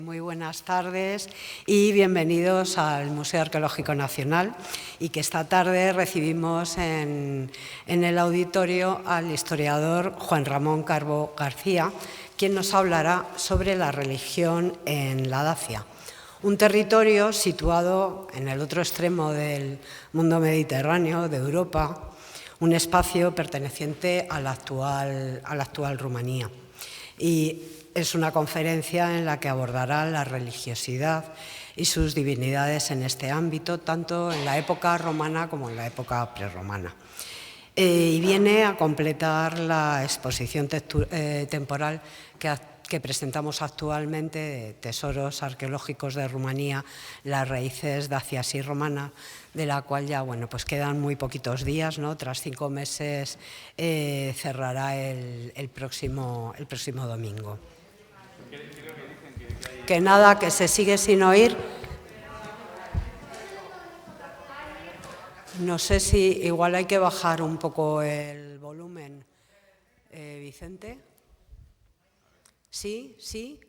Muy buenas tardes y bienvenidos al Museo Arqueológico Nacional, y que esta tarde recibimos en el auditorio al historiador Juan Ramón Carbó García, quien nos hablará sobre la religión en la Dacia, un territorio situado en el otro extremo del mundo mediterráneo, de Europa, un espacio perteneciente a la actual Rumanía. Y es una conferencia en la que abordará la religiosidad y sus divinidades en este ámbito, tanto en la época romana como en la época prerromana. Y viene a completar la exposición temporal que presentamos actualmente de Tesoros Arqueológicos de Rumanía, las raíces dacias y romanas, de la cual ya pues quedan muy poquitos días, ¿no? Tras 5 meses cerrará el próximo domingo. Que nada, que se sigue sin oír. No sé si igual hay que bajar un poco el volumen. Vicente. ¿Sí? ¿Sí?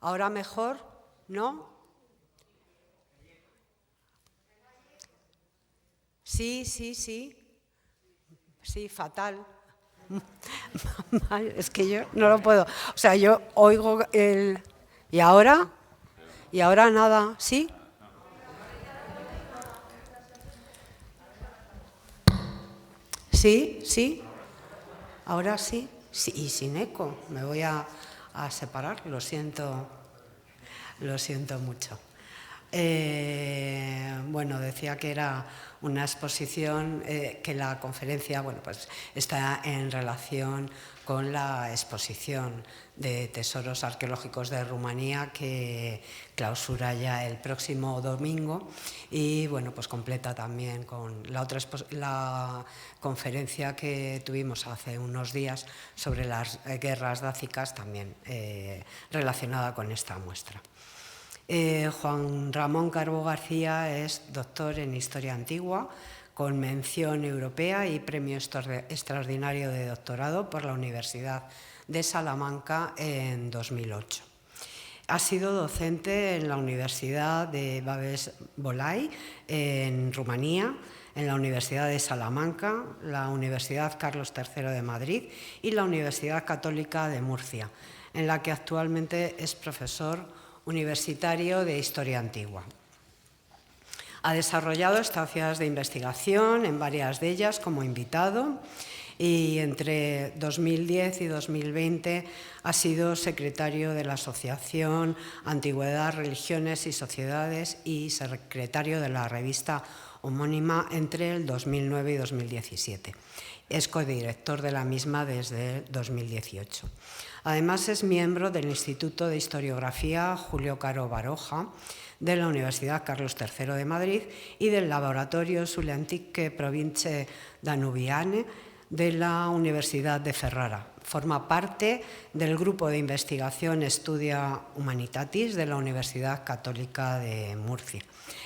¿Ahora mejor? ¿No? Sí, sí, sí. Sí, fatal. Es que yo no lo puedo. O sea, yo oigo el... ¿Y ahora? ¿Y ahora nada? ¿Sí? ¿Sí? ¿Sí? ¿Ahora sí? Sí, y sin eco. Me voy a separar, lo siento mucho. Bueno, decía que era una exposición, que la conferencia pues está en relación con la exposición de Tesoros Arqueológicos de Rumanía, que clausura ya el próximo domingo, y pues completa también con la conferencia que tuvimos hace unos días sobre las guerras dácicas, también relacionada con esta muestra. Juan Ramón Carbó García es doctor en Historia Antigua, con mención europea y premio extraordinario de doctorado por la Universidad de Salamanca en 2008. Ha sido docente en la Universidad de Babes-Bolai, en Rumanía, en la Universidad de Salamanca, la Universidad Carlos III de Madrid y la Universidad Católica de Murcia, en la que actualmente es profesor universitario de Historia Antigua. Ha desarrollado estancias de investigación en varias de ellas como invitado, y entre 2010 y 2020 ha sido secretario de la Asociación Antigüedad, Religiones y Sociedades y secretario de la revista homónima entre el 2009 y 2017. Es codirector de la misma desde 2018. Además, es miembro del Instituto de Historiografía Julio Caro Baroja de la Universidad Carlos III de Madrid y del Laboratorio sulle Antiche Province Danubiane de la Universidad de Ferrara. Forma parte del grupo de investigación Studia Humanitatis de la Universidad Católica de Murcia.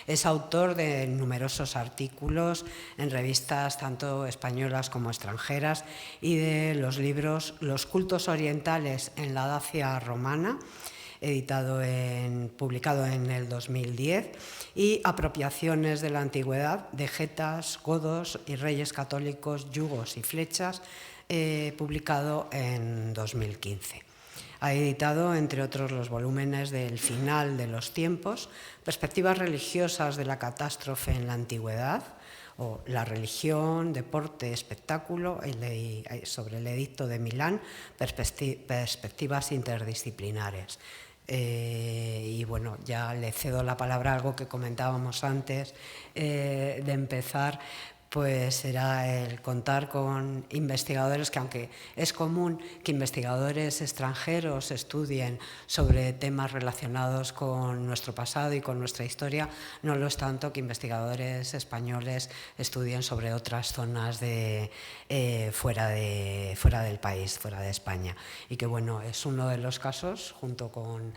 Es autor de numerosos artículos en revistas tanto españolas como extranjeras y de los libros Los cultos orientales en la Dacia romana, publicado en el 2010, y Apropiaciones de la Antigüedad de getas, godos y reyes católicos, yugos y flechas, publicado en 2015. Ha editado, entre otros, los volúmenes del Final de los tiempos, Perspectivas religiosas de la catástrofe en la antigüedad, o La religión, deporte, espectáculo, sobre el Edicto de Milán, perspectivas interdisciplinares. Y ya le cedo la palabra a algo que comentábamos antes de empezar, pues será el contar con investigadores que, aunque es común que investigadores extranjeros estudien sobre temas relacionados con nuestro pasado y con nuestra historia, no lo es tanto que investigadores españoles estudien sobre otras zonas fuera del país, fuera de España. Y que es uno de los casos, junto con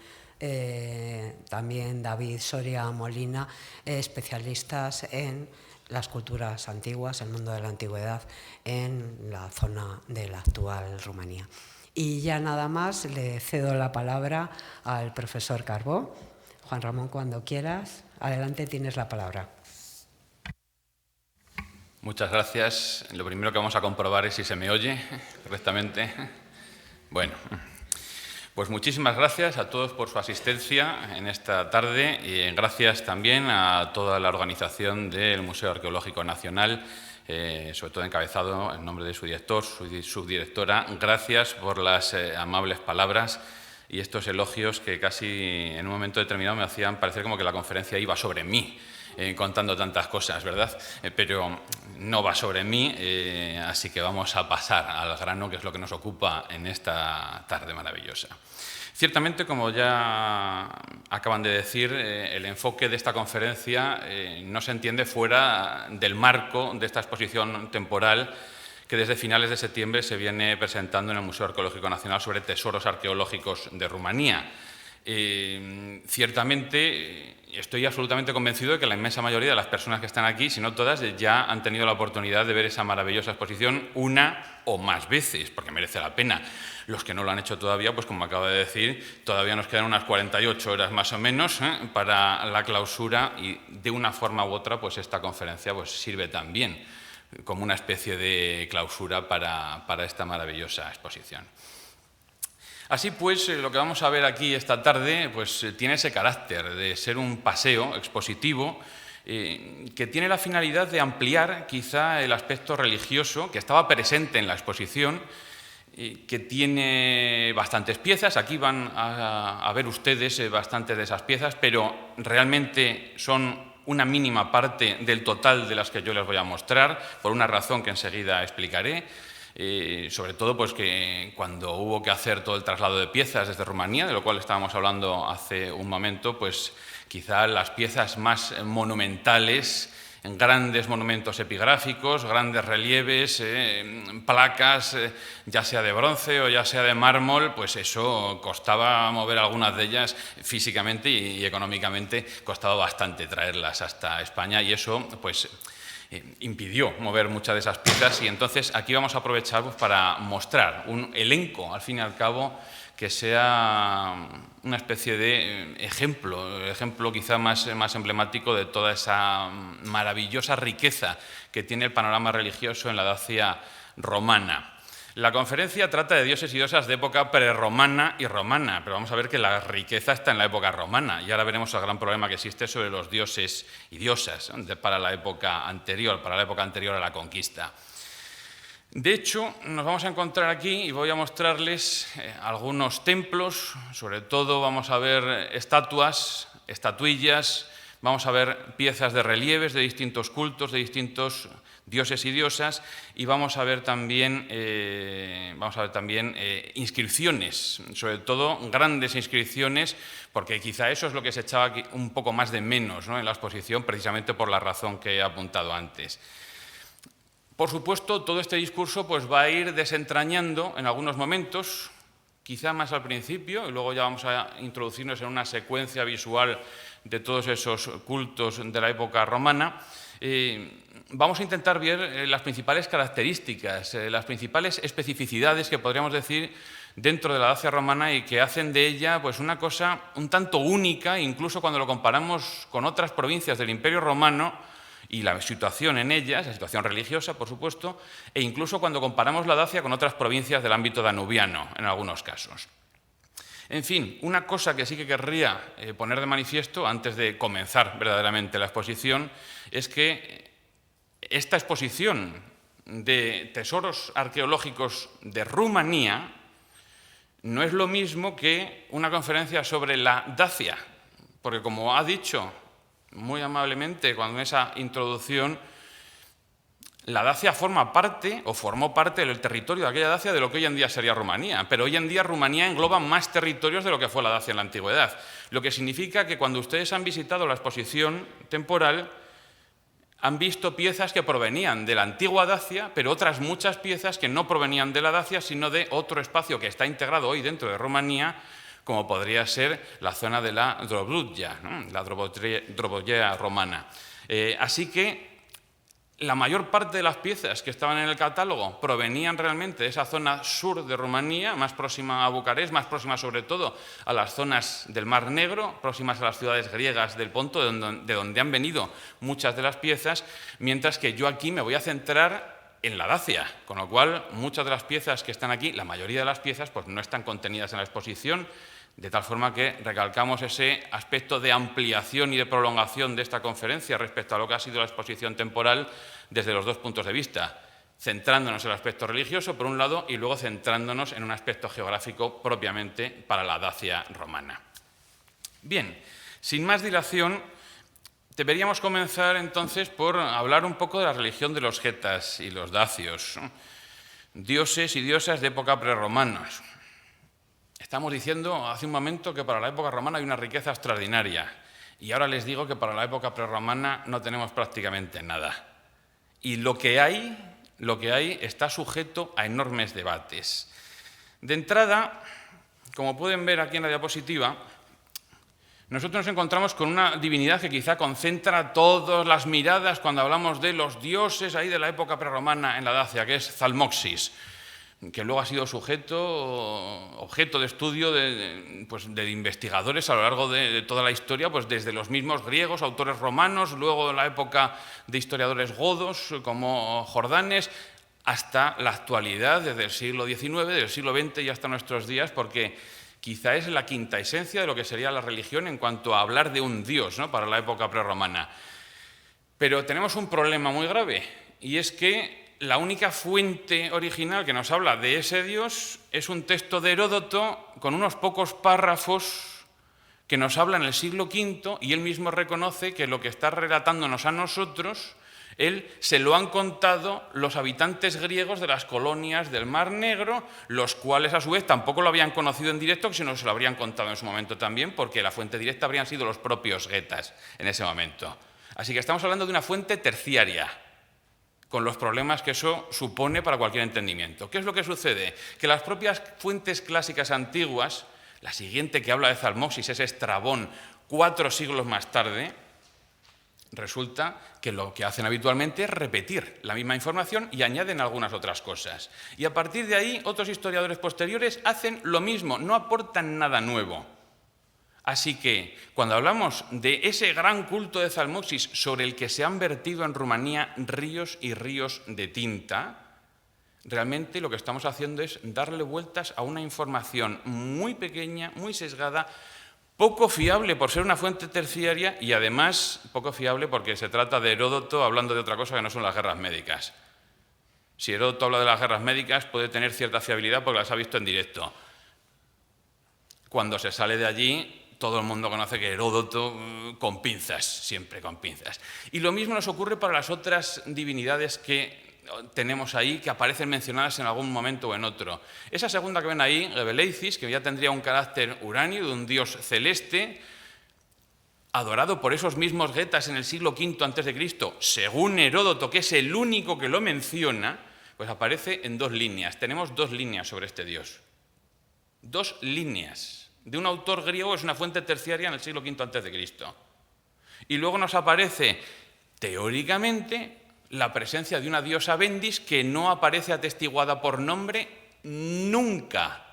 también David Soria Molina, especialistas en las culturas antiguas, el mundo de la antigüedad en la zona de la actual Rumanía. Y ya nada más le cedo la palabra al profesor Carbó. Juan Ramón, cuando quieras, adelante, tienes la palabra. Muchas gracias. Lo primero que vamos a comprobar es si se me oye correctamente. Bueno, pues muchísimas gracias a todos por su asistencia en esta tarde y gracias también a toda la organización del Museo Arqueológico Nacional, sobre todo encabezado en nombre de su director, su subdirectora. Gracias por las amables palabras y estos elogios que casi en un momento determinado me hacían parecer como que la conferencia iba sobre mí, contando tantas cosas, ¿verdad? Pero no va sobre mí, así que vamos a pasar al grano, que es lo que nos ocupa en esta tarde maravillosa. Ciertamente, como ya acaban de decir, el enfoque de esta conferencia no se entiende fuera del marco de esta exposición temporal que desde finales de septiembre se viene presentando en el Museo Arqueológico Nacional sobre tesoros arqueológicos de Rumanía. Ciertamente, estoy absolutamente convencido de que la inmensa mayoría de las personas que están aquí, si no todas, ya han tenido la oportunidad de ver esa maravillosa exposición una o más veces, porque merece la pena. Los que no lo han hecho todavía, pues como acabo de decir, todavía nos quedan unas 48 horas más o menos para la clausura y de una forma u otra, pues esta conferencia pues, sirve también como una especie de clausura para esta maravillosa exposición. Así pues, lo que vamos a ver aquí esta tarde pues, tiene ese carácter de ser un paseo expositivo que tiene la finalidad de ampliar quizá el aspecto religioso que estaba presente en la exposición, que tiene bastantes piezas. Aquí van a ver ustedes bastantes de esas piezas, pero realmente son una mínima parte del total de las que yo les voy a mostrar, por una razón que enseguida explicaré. Sobre todo pues que cuando hubo que hacer todo el traslado de piezas desde Rumanía, de lo cual estábamos hablando hace un momento, pues quizá las piezas más monumentales, grandes monumentos epigráficos, grandes relieves, placas, ya sea de bronce o ya sea de mármol, pues eso costaba mover algunas de ellas físicamente y económicamente, costaba bastante traerlas hasta España y eso pues impidió mover muchas de esas piezas y entonces aquí vamos a aprovechar pues, para mostrar un elenco, al fin y al cabo, que sea una especie de ejemplo quizá más emblemático de toda esa maravillosa riqueza que tiene el panorama religioso en la Dacia romana. La conferencia trata de dioses y diosas de época prerromana y romana, pero vamos a ver que la riqueza está en la época romana y ahora veremos el gran problema que existe sobre los dioses y diosas para la época anterior a la conquista. De hecho, nos vamos a encontrar aquí y voy a mostrarles algunos templos, sobre todo vamos a ver estatuas, estatuillas, vamos a ver piezas de relieves de distintos cultos, de distintos dioses y diosas, y vamos a ver también inscripciones, sobre todo grandes inscripciones, porque quizá eso es lo que se echaba aquí un poco más de menos, ¿no?, en la exposición, precisamente por la razón que he apuntado antes. Por supuesto, todo este discurso pues, va a ir desentrañando en algunos momentos, quizá más al principio, y luego ya vamos a introducirnos en una secuencia visual de todos esos cultos de la época romana. Vamos a intentar ver las principales características, las principales especificidades que podríamos decir dentro de la Dacia romana y que hacen de ella pues, una cosa un tanto única, incluso cuando lo comparamos con otras provincias del Imperio Romano y la situación en ellas, la situación religiosa, por supuesto, e incluso cuando comparamos la Dacia con otras provincias del ámbito danubiano, en algunos casos. En fin, una cosa que sí que querría poner de manifiesto antes de comenzar verdaderamente la exposición es que esta exposición de tesoros arqueológicos de Rumanía no es lo mismo que una conferencia sobre la Dacia, porque como ha dicho muy amablemente cuando en esa introducción, la Dacia forma parte o formó parte del territorio de aquella Dacia de lo que hoy en día sería Rumanía, pero hoy en día Rumanía engloba más territorios de lo que fue la Dacia en la antigüedad, lo que significa que cuando ustedes han visitado la exposición temporal han visto piezas que provenían de la antigua Dacia, pero otras muchas piezas que no provenían de la Dacia, sino de otro espacio que está integrado hoy dentro de Rumanía, como podría ser la zona de la Dobrudja, ¿no?, la Drobodrea romana. Así que La mayor parte de las piezas que estaban en el catálogo provenían realmente de esa zona sur de Rumanía, más próxima a Bucarest, más próxima sobre todo a las zonas del Mar Negro, próximas a las ciudades griegas del Ponto, de donde han venido muchas de las piezas, mientras que yo aquí me voy a centrar en la Dacia, con lo cual muchas de las piezas que están aquí, la mayoría de las piezas, pues no están contenidas en la exposición, de tal forma que recalcamos ese aspecto de ampliación y de prolongación de esta conferencia respecto a lo que ha sido la exposición temporal desde los dos puntos de vista, centrándonos en el aspecto religioso, por un lado, y luego centrándonos en un aspecto geográfico propiamente para la Dacia romana. Bien, sin más dilación, deberíamos comenzar entonces por hablar un poco de la religión de los getas y los dacios, ¿no? Dioses y diosas de época prerromanos. Estamos diciendo hace un momento que para la época romana hay una riqueza extraordinaria y ahora les digo que para la época prerromana no tenemos prácticamente nada. Y lo que hay está sujeto a enormes debates. De entrada, como pueden ver aquí en la diapositiva, nosotros nos encontramos con una divinidad que quizá concentra todas las miradas cuando hablamos de los dioses ahí de la época prerromana en la Dacia, que es Zalmoxis, que luego ha sido objeto de estudio de investigadores a lo largo de toda la historia, pues desde los mismos griegos, autores romanos, luego la época de historiadores godos como Jordanes, hasta la actualidad, desde el siglo XIX, desde el siglo XX y hasta nuestros días, porque quizá es la quinta esencia de lo que sería la religión en cuanto a hablar de un dios, ¿no?, para la época prerromana. Pero tenemos un problema muy grave, y es que la única fuente original que nos habla de ese dios es un texto de Heródoto con unos pocos párrafos que nos habla en el siglo V, y él mismo reconoce que lo que está relatándonos a nosotros, él se lo han contado los habitantes griegos de las colonias del Mar Negro, los cuales a su vez tampoco lo habían conocido en directo, sino se lo habrían contado en su momento también, porque la fuente directa habrían sido los propios getas en ese momento. Así que estamos hablando de una fuente terciaria, con los problemas que eso supone para cualquier entendimiento. ¿Qué es lo que sucede? Que las propias fuentes clásicas antiguas, la siguiente que habla de Zalmoxis es Estrabón, 4 siglos más tarde, resulta que lo que hacen habitualmente es repetir la misma información y añaden algunas otras cosas. Y a partir de ahí, otros historiadores posteriores hacen lo mismo, no aportan nada nuevo. Así que, cuando hablamos de ese gran culto de Zalmoxis sobre el que se han vertido en Rumanía ríos y ríos de tinta, realmente lo que estamos haciendo es darle vueltas a una información muy pequeña, muy sesgada, poco fiable por ser una fuente terciaria y además poco fiable porque se trata de Heródoto hablando de otra cosa que no son las guerras médicas. Si Heródoto habla de las guerras médicas puede tener cierta fiabilidad porque las ha visto en directo. Cuando se sale de allí, todo el mundo conoce que Heródoto con pinzas, siempre con pinzas. Y lo mismo nos ocurre para las otras divinidades que tenemos ahí, que aparecen mencionadas en algún momento o en otro. Esa segunda que ven ahí, Gebeleicis, que ya tendría un carácter uranio, de un dios celeste, adorado por esos mismos getas en el siglo V a.C., según Heródoto, que es el único que lo menciona, pues aparece en 2 líneas. Tenemos 2 líneas sobre este dios. 2 líneas. De un autor griego, es una fuente terciaria en el siglo V a.C. Y luego nos aparece, teóricamente, la presencia de una diosa Bendis que no aparece atestiguada por nombre nunca.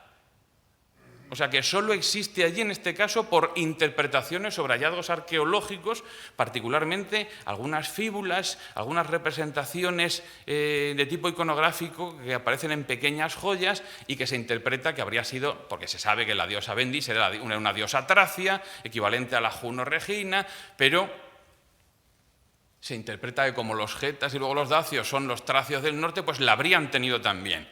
O sea que solo existe allí, en este caso, por interpretaciones sobre hallazgos arqueológicos, particularmente algunas fíbulas, algunas representaciones de tipo iconográfico que aparecen en pequeñas joyas y que se interpreta que habría sido, porque se sabe que la diosa Bendis era una diosa tracia, equivalente a la Juno Regina, pero se interpreta que como los getas y luego los dacios son los tracios del norte, pues la habrían tenido también.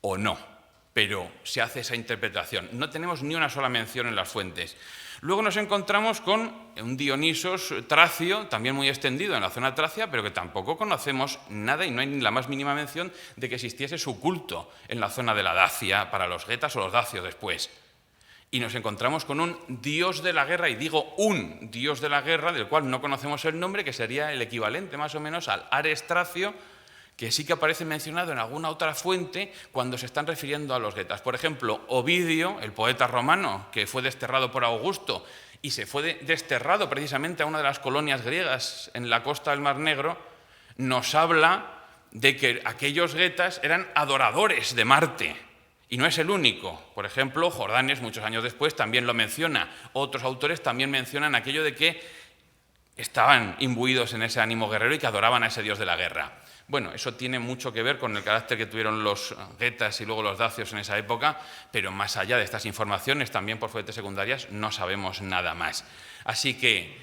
O no. Pero se hace esa interpretación. No tenemos ni una sola mención en las fuentes. Luego nos encontramos con un Dionisos tracio, también muy extendido en la zona tracia, pero que tampoco conocemos nada y no hay ni la más mínima mención de que existiese su culto en la zona de la Dacia para los getas o los dacios después. Y nos encontramos con un dios de la guerra, y digo un dios de la guerra, del cual no conocemos el nombre, que sería el equivalente más o menos al Ares tracio, que sí que aparece mencionado en alguna otra fuente cuando se están refiriendo a los getas. Por ejemplo, Ovidio, el poeta romano, que fue desterrado por Augusto y se fue desterrado precisamente a una de las colonias griegas en la costa del Mar Negro, nos habla de que aquellos getas eran adoradores de Marte. Y no es el único. Por ejemplo, Jordanes, muchos años después, también lo menciona. Otros autores también mencionan aquello de que estaban imbuidos en ese ánimo guerrero y que adoraban a ese dios de la guerra. Bueno, eso tiene mucho que ver con el carácter que tuvieron los getas y luego los dacios en esa época, pero más allá de estas informaciones, también por fuentes secundarias, no sabemos nada más. Así que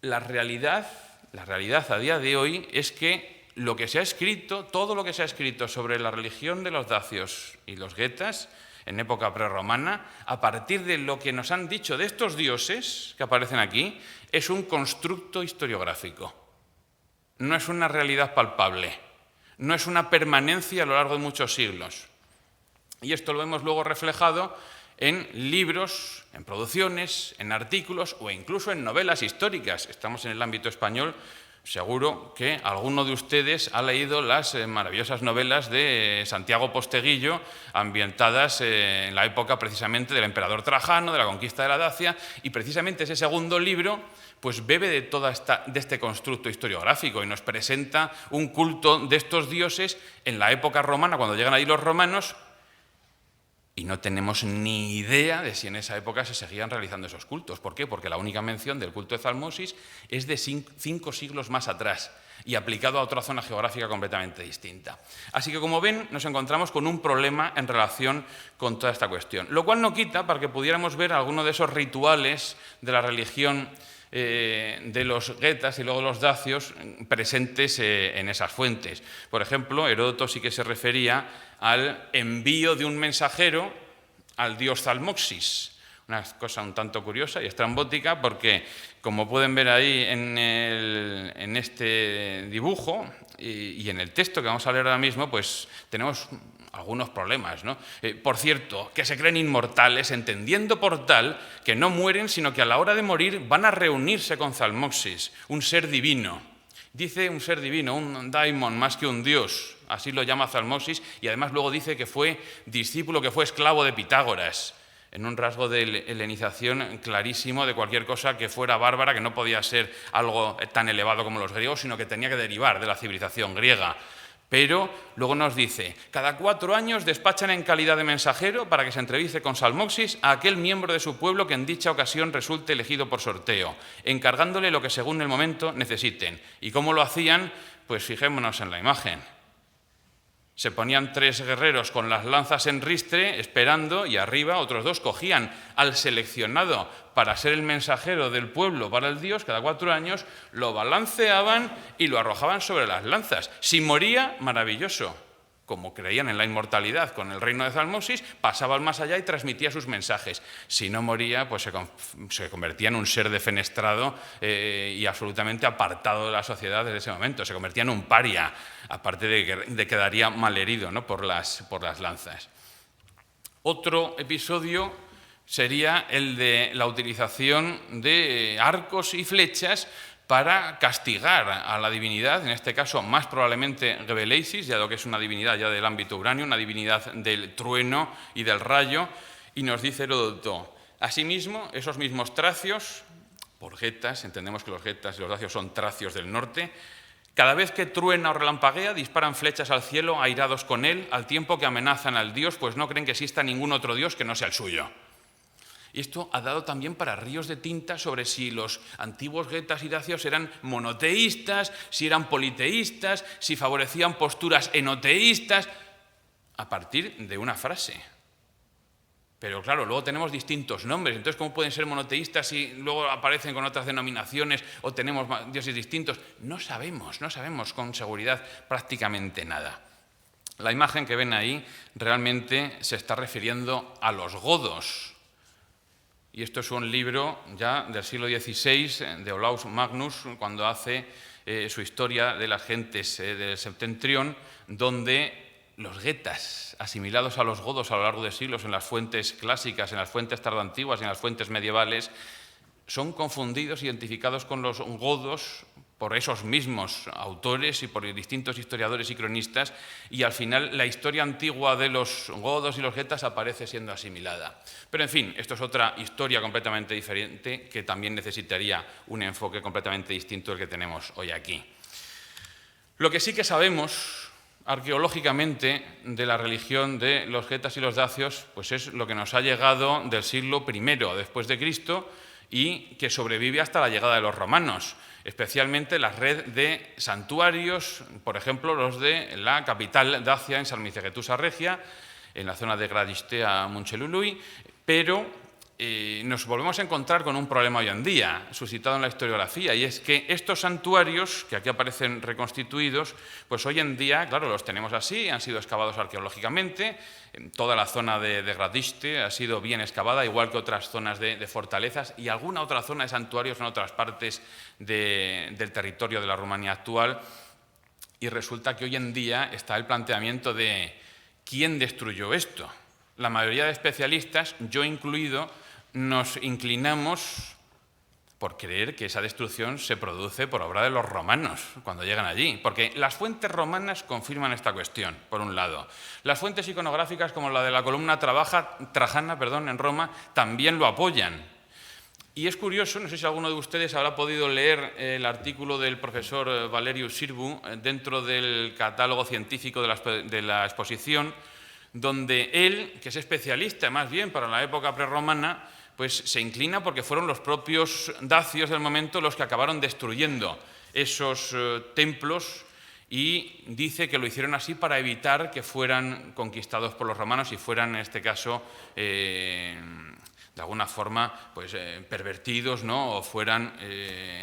la realidad a día de hoy es que lo que se ha escrito, todo lo que se ha escrito sobre la religión de los dacios y los getas en época prerromana, a partir de lo que nos han dicho de estos dioses que aparecen aquí, es un constructo historiográfico. No es una realidad palpable, no es una permanencia a lo largo de muchos siglos. Y esto lo vemos luego reflejado en libros, en producciones, en artículos o incluso en novelas históricas. Estamos en el ámbito español. Seguro que alguno de ustedes ha leído las maravillosas novelas de Santiago Posteguillo, ambientadas en la época precisamente del emperador Trajano, de la conquista de la Dacia, y precisamente ese segundo libro pues bebe de este constructo historiográfico y nos presenta un culto de estos dioses en la época romana, cuando llegan ahí los romanos, y no tenemos ni idea de si en esa época se seguían realizando esos cultos. ¿Por qué? Porque la única mención del culto de Zalmoxis es de 5 siglos más atrás y aplicado a otra zona geográfica completamente distinta. Así que, como ven, nos encontramos con un problema en relación con toda esta cuestión. Lo cual no quita para que pudiéramos ver alguno de esos rituales de la religión de los getas y luego los dacios presentes en esas fuentes. Por ejemplo, Heródoto sí que se refería al envío de un mensajero al dios Zalmoxis. Una cosa un tanto curiosa y estrambótica porque, como pueden ver ahí en este dibujo y en el texto que vamos a leer ahora mismo, pues tenemos algunos problemas, ¿no? Por cierto, que se creen inmortales, entendiendo por tal que no mueren, sino que a la hora de morir van a reunirse con Zalmoxis, un ser divino. Dice un ser divino, un daimon, más que un dios, así lo llama Zalmoxis, y además luego dice que fue discípulo, que fue esclavo de Pitágoras, en un rasgo de helenización clarísimo de cualquier cosa que fuera bárbara, que no podía ser algo tan elevado como los griegos, sino que tenía que derivar de la civilización griega. Pero luego nos dice, cada 4 años despachan en calidad de mensajero para que se entreviste con Zalmoxis a aquel miembro de su pueblo que en dicha ocasión resulte elegido por sorteo, encargándole lo que según el momento necesiten. ¿Y cómo lo hacían? Pues fijémonos en la imagen. Se ponían 3 guerreros con las lanzas en ristre esperando y arriba otros 2 cogían al seleccionado para ser el mensajero del pueblo para el dios cada 4 años, lo balanceaban y lo arrojaban sobre las lanzas. Si moría, maravilloso. Como creían en la inmortalidad con el reino de Zalmoxis, pasaba al más allá y transmitía sus mensajes. Si no moría, pues se convertía en un ser defenestrado y absolutamente apartado de la sociedad desde ese momento. Se convertía en un paria, aparte de que quedaría malherido, ¿no? por las lanzas. Otro episodio sería el de la utilización de arcos y flechas para castigar a la divinidad, en este caso más probablemente Gebeleizis, ya que es una divinidad ya del ámbito uranio, una divinidad del trueno y del rayo, y nos dice Heródoto, asimismo, esos mismos tracios, por getas, entendemos que los getas y los dacios son tracios del norte, cada vez que truena o relampaguea, disparan flechas al cielo, airados con él, al tiempo que amenazan al dios, pues no creen que exista ningún otro dios que no sea el suyo. Y esto ha dado también para ríos de tinta sobre si los antiguos getas y dacios eran monoteístas, si eran politeístas, si favorecían posturas enoteístas, a partir de una frase. Pero claro, luego tenemos distintos nombres, entonces ¿cómo pueden ser monoteístas si luego aparecen con otras denominaciones o tenemos dioses distintos? No sabemos con seguridad prácticamente nada. La imagen que ven ahí realmente se está refiriendo a los godos. Y esto es un libro ya del siglo XVI de Olaus Magnus, cuando hace su historia de las gentes del Septentrión, donde los getas, asimilados a los godos a lo largo de siglos en las fuentes clásicas, en las fuentes tardoantiguas y en las fuentes medievales, son confundidos, identificados con los godos por esos mismos autores y por distintos historiadores y cronistas, y al final la historia antigua de los godos y los getas aparece siendo asimilada. Pero en fin, esto es otra historia completamente diferente que también necesitaría un enfoque completamente distinto al que tenemos hoy aquí. Lo que sí que sabemos arqueológicamente de la religión de los getas y los dacios, pues es lo que nos ha llegado del siglo I después de Cristo y que sobrevive hasta la llegada de los romanos, especialmente la red de santuarios, por ejemplo, los de la capital dacia en Salmicegetusa Regia, en la zona de Gradistea Munchelului, pero nos volvemos a encontrar con un problema hoy en día, suscitado en la historiografía, y es que estos santuarios, que aquí aparecen reconstituidos, pues hoy en día, claro, los tenemos así, han sido excavados arqueológicamente, toda la zona de Gradiste ha sido bien excavada, igual que otras zonas de fortalezas, y alguna otra zona de santuarios en otras partes del territorio de la Rumanía actual, y resulta que hoy en día está el planteamiento de ¿quién destruyó esto? La mayoría de especialistas, yo incluido, nos inclinamos por creer que esa destrucción se produce por obra de los romanos cuando llegan allí, porque las fuentes romanas confirman esta cuestión, por un lado. Las fuentes iconográficas, como la de la columna Trajana en Roma, también lo apoyan. Y es curioso, no sé si alguno de ustedes habrá podido leer el artículo del profesor Valerius Sirbu dentro del catálogo científico de la exposición, donde él, que es especialista más bien para la época prerromana, pues se inclina porque fueron los propios dacios del momento los que acabaron destruyendo esos templos y dice que lo hicieron así para evitar que fueran conquistados por los romanos y fueran, en este caso, de alguna forma pues, pervertidos, ¿no? O fueran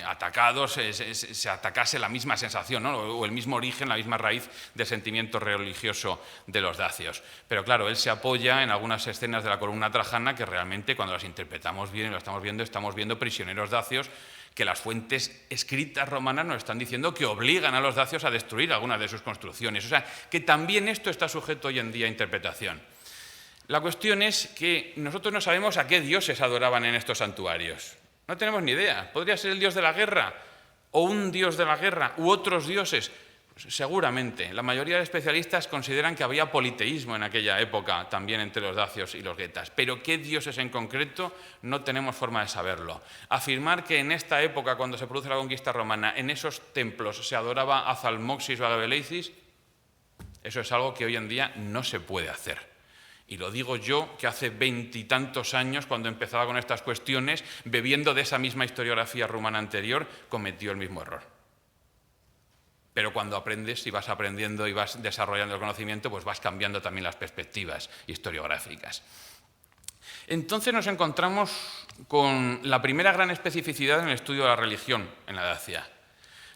atacados, se atacase la misma sensación, ¿no? O el mismo origen, la misma raíz del sentimiento religioso de los dacios. Pero claro, él se apoya en algunas escenas de la columna Trajana que realmente cuando las interpretamos bien y lo estamos viendo prisioneros dacios que las fuentes escritas romanas nos están diciendo que obligan a los dacios a destruir algunas de sus construcciones. O sea, que también esto está sujeto hoy en día a interpretación. La cuestión es que nosotros no sabemos a qué dioses adoraban en estos santuarios. No tenemos ni idea. ¿Podría ser el dios de la guerra? ¿O un dios de la guerra? ¿U otros dioses? Pues seguramente. La mayoría de especialistas consideran que había politeísmo en aquella época, también entre los dacios y los getas. Pero qué dioses en concreto no tenemos forma de saberlo. Afirmar que en esta época, cuando se produce la conquista romana, en esos templos se adoraba a Zalmoxis o a Gebeleicis, eso es algo que hoy en día no se puede hacer. Y lo digo yo, que hace 20 y tantos años, cuando empezaba con estas cuestiones, bebiendo de esa misma historiografía rumana anterior, cometió el mismo error. Pero cuando aprendes y vas aprendiendo y vas desarrollando el conocimiento, pues vas cambiando también las perspectivas historiográficas. Entonces nos encontramos con la primera gran especificidad en el estudio de la religión en la Dacia.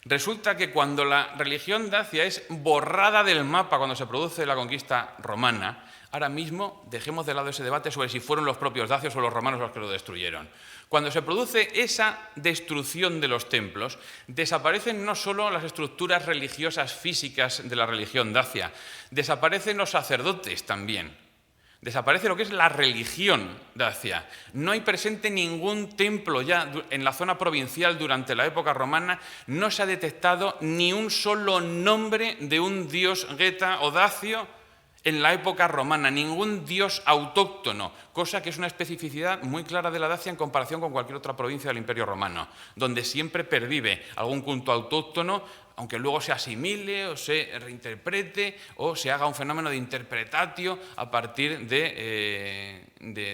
Resulta que cuando la religión dacia es borrada del mapa cuando se produce la conquista romana, ahora mismo dejemos de lado ese debate sobre si fueron los propios dacios o los romanos los que lo destruyeron. Cuando se produce esa destrucción de los templos, desaparecen no solo las estructuras religiosas físicas de la religión dacia, desaparecen los sacerdotes también. Desaparece lo que es la religión dacia. No hay presente ningún templo ya en la zona provincial durante la época romana, no se ha detectado ni un solo nombre de un dios geta o dacio en la época romana, ningún dios autóctono, cosa que es una especificidad muy clara de la Dacia en comparación con cualquier otra provincia del Imperio Romano, donde siempre pervive algún culto autóctono, aunque luego se asimile o se reinterprete o se haga un fenómeno de interpretatio a partir de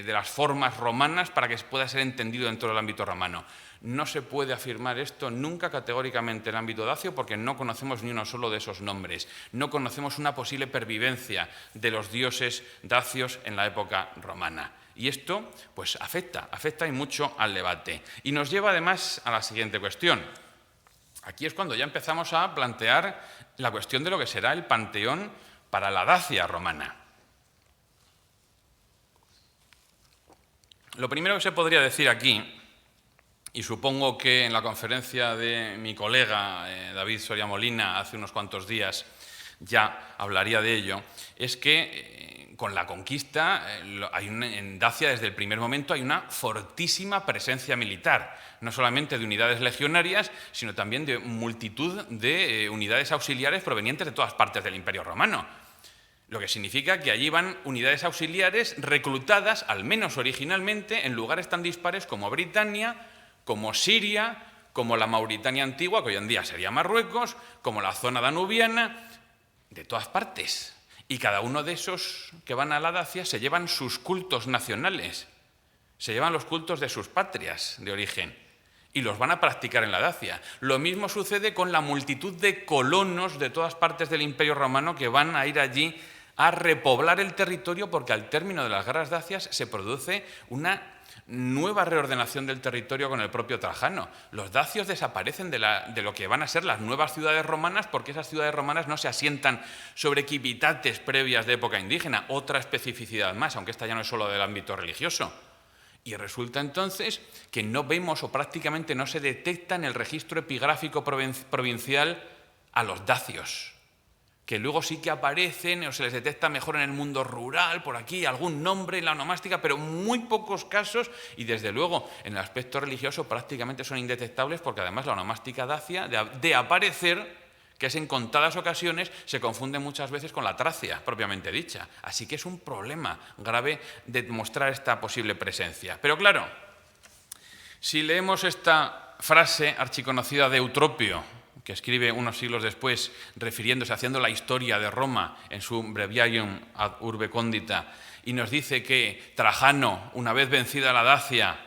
las formas romanas para que pueda ser entendido dentro del ámbito romano. No se puede afirmar esto nunca categóricamente en el ámbito dacio porque no conocemos ni uno solo de esos nombres. No conocemos una posible pervivencia de los dioses dacios en la época romana. Y esto pues afecta y mucho al debate. Y nos lleva además a la siguiente cuestión. Aquí es cuando ya empezamos a plantear la cuestión de lo que será el panteón para la Dacia romana. Lo primero que se podría decir aquí, y supongo que en la conferencia de mi colega David Soria Molina hace unos cuantos días ya hablaría de ello, es que con la conquista en Dacia desde el primer momento hay una fortísima presencia militar, no solamente de unidades legionarias, sino también de multitud de unidades auxiliares provenientes de todas partes del Imperio Romano. Lo que significa que allí van unidades auxiliares reclutadas, al menos originalmente, en lugares tan dispares como Britania, como Siria, como la Mauritania antigua, que hoy en día sería Marruecos, como la zona danubiana, de todas partes. Y cada uno de esos que van a la Dacia se llevan sus cultos nacionales, se llevan los cultos de sus patrias de origen y los van a practicar en la Dacia. Lo mismo sucede con la multitud de colonos de todas partes del Imperio Romano que van a ir allí a repoblar el territorio, porque al término de las guerras dacias se produce una nueva reordenación del territorio con el propio Trajano. Los dacios desaparecen de lo que van a ser las nuevas ciudades romanas, porque esas ciudades romanas no se asientan sobre civitates previas de época indígena, otra especificidad más, aunque esta ya no es solo del ámbito religioso. Y resulta entonces que no vemos o prácticamente no se detecta en el registro epigráfico provincial a los dacios, que luego sí que aparecen o se les detecta mejor en el mundo rural, por aquí, algún nombre en la onomástica, pero muy pocos casos, y desde luego en el aspecto religioso prácticamente son indetectables, porque además la onomástica dacia, de aparecer, que es en contadas ocasiones, se confunde muchas veces con la tracia, propiamente dicha. Así que es un problema grave de mostrar esta posible presencia. Pero claro, si leemos esta frase archiconocida de Eutropio, que escribe unos siglos después, refiriéndose, haciendo la historia de Roma en su Breviarium ad Urbe Condita, y nos dice que Trajano, una vez vencida la Dacia,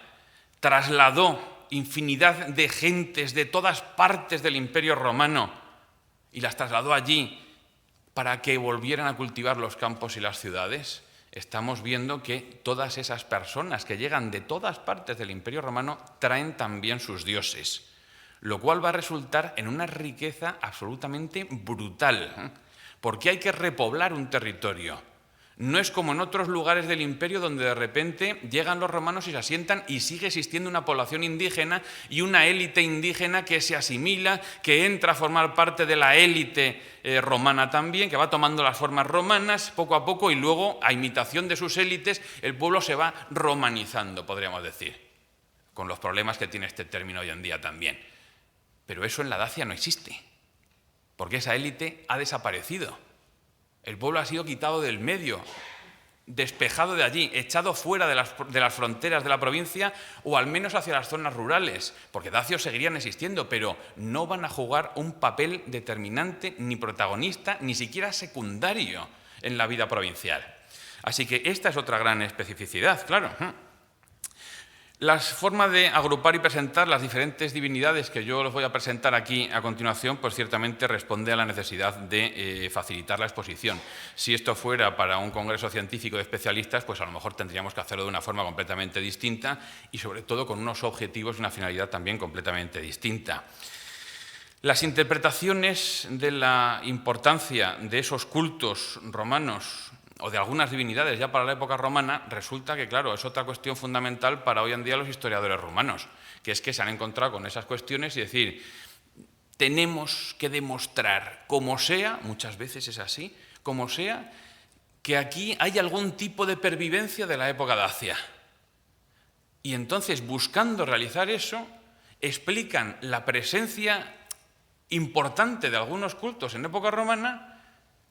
trasladó infinidad de gentes de todas partes del Imperio Romano y las trasladó allí para que volvieran a cultivar los campos y las ciudades. Estamos viendo que todas esas personas que llegan de todas partes del Imperio Romano traen también sus dioses, lo cual va a resultar en una riqueza absolutamente brutal, porque hay que repoblar un territorio. No es como en otros lugares del imperio donde de repente llegan los romanos y se asientan y sigue existiendo una población indígena y una élite indígena que se asimila, que entra a formar parte de la élite romana también, que va tomando las formas romanas poco a poco, y luego, a imitación de sus élites, el pueblo se va romanizando, podríamos decir, con los problemas que tiene este término hoy en día también. Pero eso en la Dacia no existe, porque esa élite ha desaparecido. El pueblo ha sido quitado del medio, despejado de allí, echado fuera de las fronteras de la provincia, o al menos hacia las zonas rurales, porque dacios seguirían existiendo, pero no van a jugar un papel determinante, ni protagonista, ni siquiera secundario en la vida provincial. Así que esta es otra gran especificidad, claro. La forma de agrupar y presentar las diferentes divinidades que yo les voy a presentar aquí a continuación, pues ciertamente responde a la necesidad de facilitar la exposición. Si esto fuera para un congreso científico de especialistas, pues a lo mejor tendríamos que hacerlo de una forma completamente distinta y sobre todo con unos objetivos y una finalidad también completamente distinta. Las interpretaciones de la importancia de esos cultos romanos o de algunas divinidades ya para la época romana, resulta que, claro, es otra cuestión fundamental para hoy en día los historiadores romanos, que es que se han encontrado con esas cuestiones y decir, tenemos que demostrar, como sea, muchas veces es así, como sea, que aquí hay algún tipo de pervivencia de la época dacia. Y entonces, buscando realizar eso, explican la presencia importante de algunos cultos en época romana,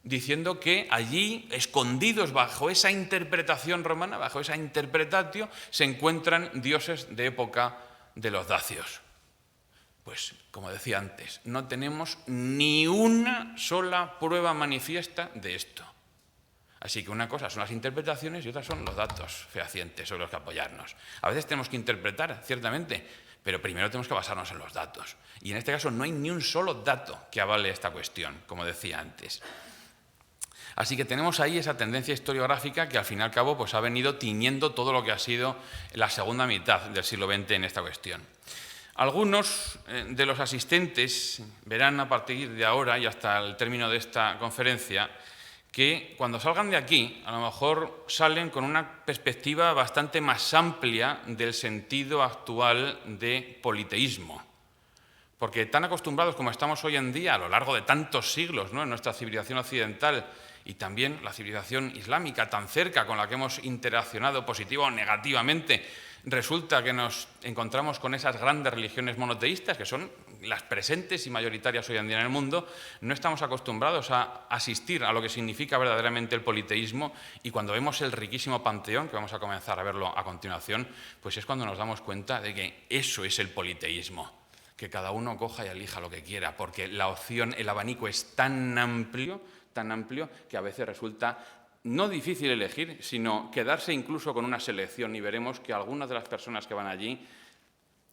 diciendo que allí, escondidos bajo esa interpretación romana, bajo esa interpretatio, se encuentran dioses de época de los dacios. Pues, como decía antes, no tenemos ni una sola prueba manifiesta de esto. Así que una cosa son las interpretaciones y otra son los datos fehacientes sobre los que apoyarnos. A veces tenemos que interpretar, ciertamente, pero primero tenemos que basarnos en los datos. Y en este caso no hay ni un solo dato que avale esta cuestión, como decía antes. Así que tenemos ahí esa tendencia historiográfica que al fin y al cabo pues, ha venido tiñendo todo lo que ha sido la segunda mitad del siglo XX en esta cuestión. Algunos de los asistentes verán a partir de ahora y hasta el término de esta conferencia que cuando salgan de aquí a lo mejor salen con una perspectiva bastante más amplia del sentido actual de politeísmo. Porque tan acostumbrados como estamos hoy en día, a lo largo de tantos siglos, ¿no?, en nuestra civilización occidental y también la civilización islámica tan cerca con la que hemos interaccionado positiva o negativamente, resulta que nos encontramos con esas grandes religiones monoteístas que son las presentes y mayoritarias hoy en día en el mundo. No estamos acostumbrados a asistir a lo que significa verdaderamente el politeísmo, y cuando vemos el riquísimo panteón, que vamos a comenzar a verlo a continuación, pues es cuando nos damos cuenta de que eso es el politeísmo, que cada uno coja y elija lo que quiera, porque la opción, el abanico es tan amplio, que a veces resulta no difícil elegir, sino quedarse incluso con una selección, y veremos que algunas de las personas que van allí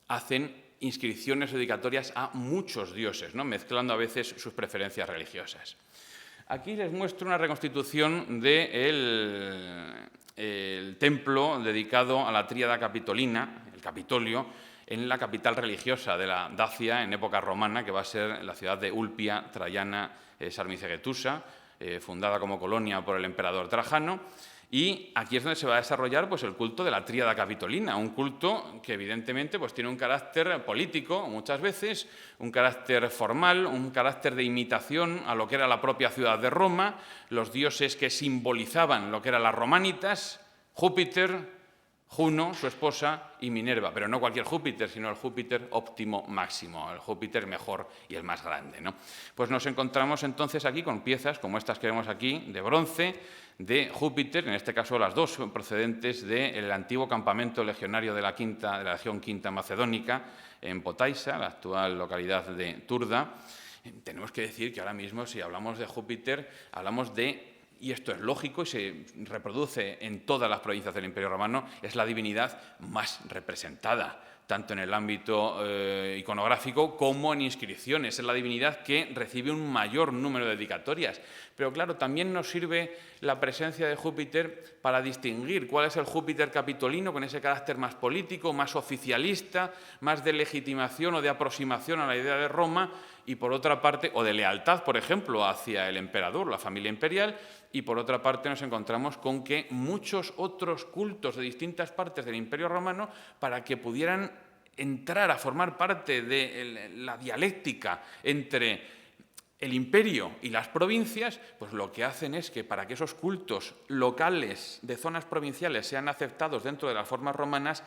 hacen inscripciones dedicatorias a muchos dioses, ¿no? Mezclando a veces sus preferencias religiosas. Aquí les muestro una reconstitución del templo dedicado a la tríada capitolina, el Capitolio, en la capital religiosa de la Dacia en época romana, que va a ser la ciudad de Ulpia Traiana Sarmizegetusa, fundada como colonia por el emperador Trajano. Y aquí es donde se va a desarrollar pues, el culto de la tríada capitolina, un culto que evidentemente pues, tiene un carácter político muchas veces, un carácter formal, un carácter de imitación a lo que era la propia ciudad de Roma, los dioses que simbolizaban lo que eran las romanitas, Júpiter, Juno, su esposa, y Minerva, pero no cualquier Júpiter, sino el Júpiter óptimo máximo, el Júpiter mejor y el más grande, ¿no? Pues nos encontramos entonces aquí con piezas como estas que vemos aquí, de bronce, de Júpiter, en este caso las dos procedentes del antiguo campamento legionario de la Legión Quinta Macedónica, en Potaissa, la actual localidad de Turda. Tenemos que decir que ahora mismo, si hablamos de Júpiter, hablamos de, y esto es lógico y se reproduce en todas las provincias del Imperio Romano, es la divinidad más representada, tanto en el ámbito iconográfico como en inscripciones. Es la divinidad que recibe un mayor número de dedicatorias. Pero claro, también nos sirve la presencia de Júpiter para distinguir cuál es el Júpiter capitolino, con ese carácter más político, más oficialista, más de legitimación o de aproximación a la idea de Roma, y por otra parte, o de lealtad, por ejemplo, hacia el emperador, la familia imperial, y por otra parte nos encontramos con que muchos otros cultos de distintas partes del Imperio Romano, para que pudieran entrar a formar parte de la dialéctica entre el imperio y las provincias, pues lo que hacen es que para que esos cultos locales de zonas provinciales sean aceptados dentro de las formas romanas,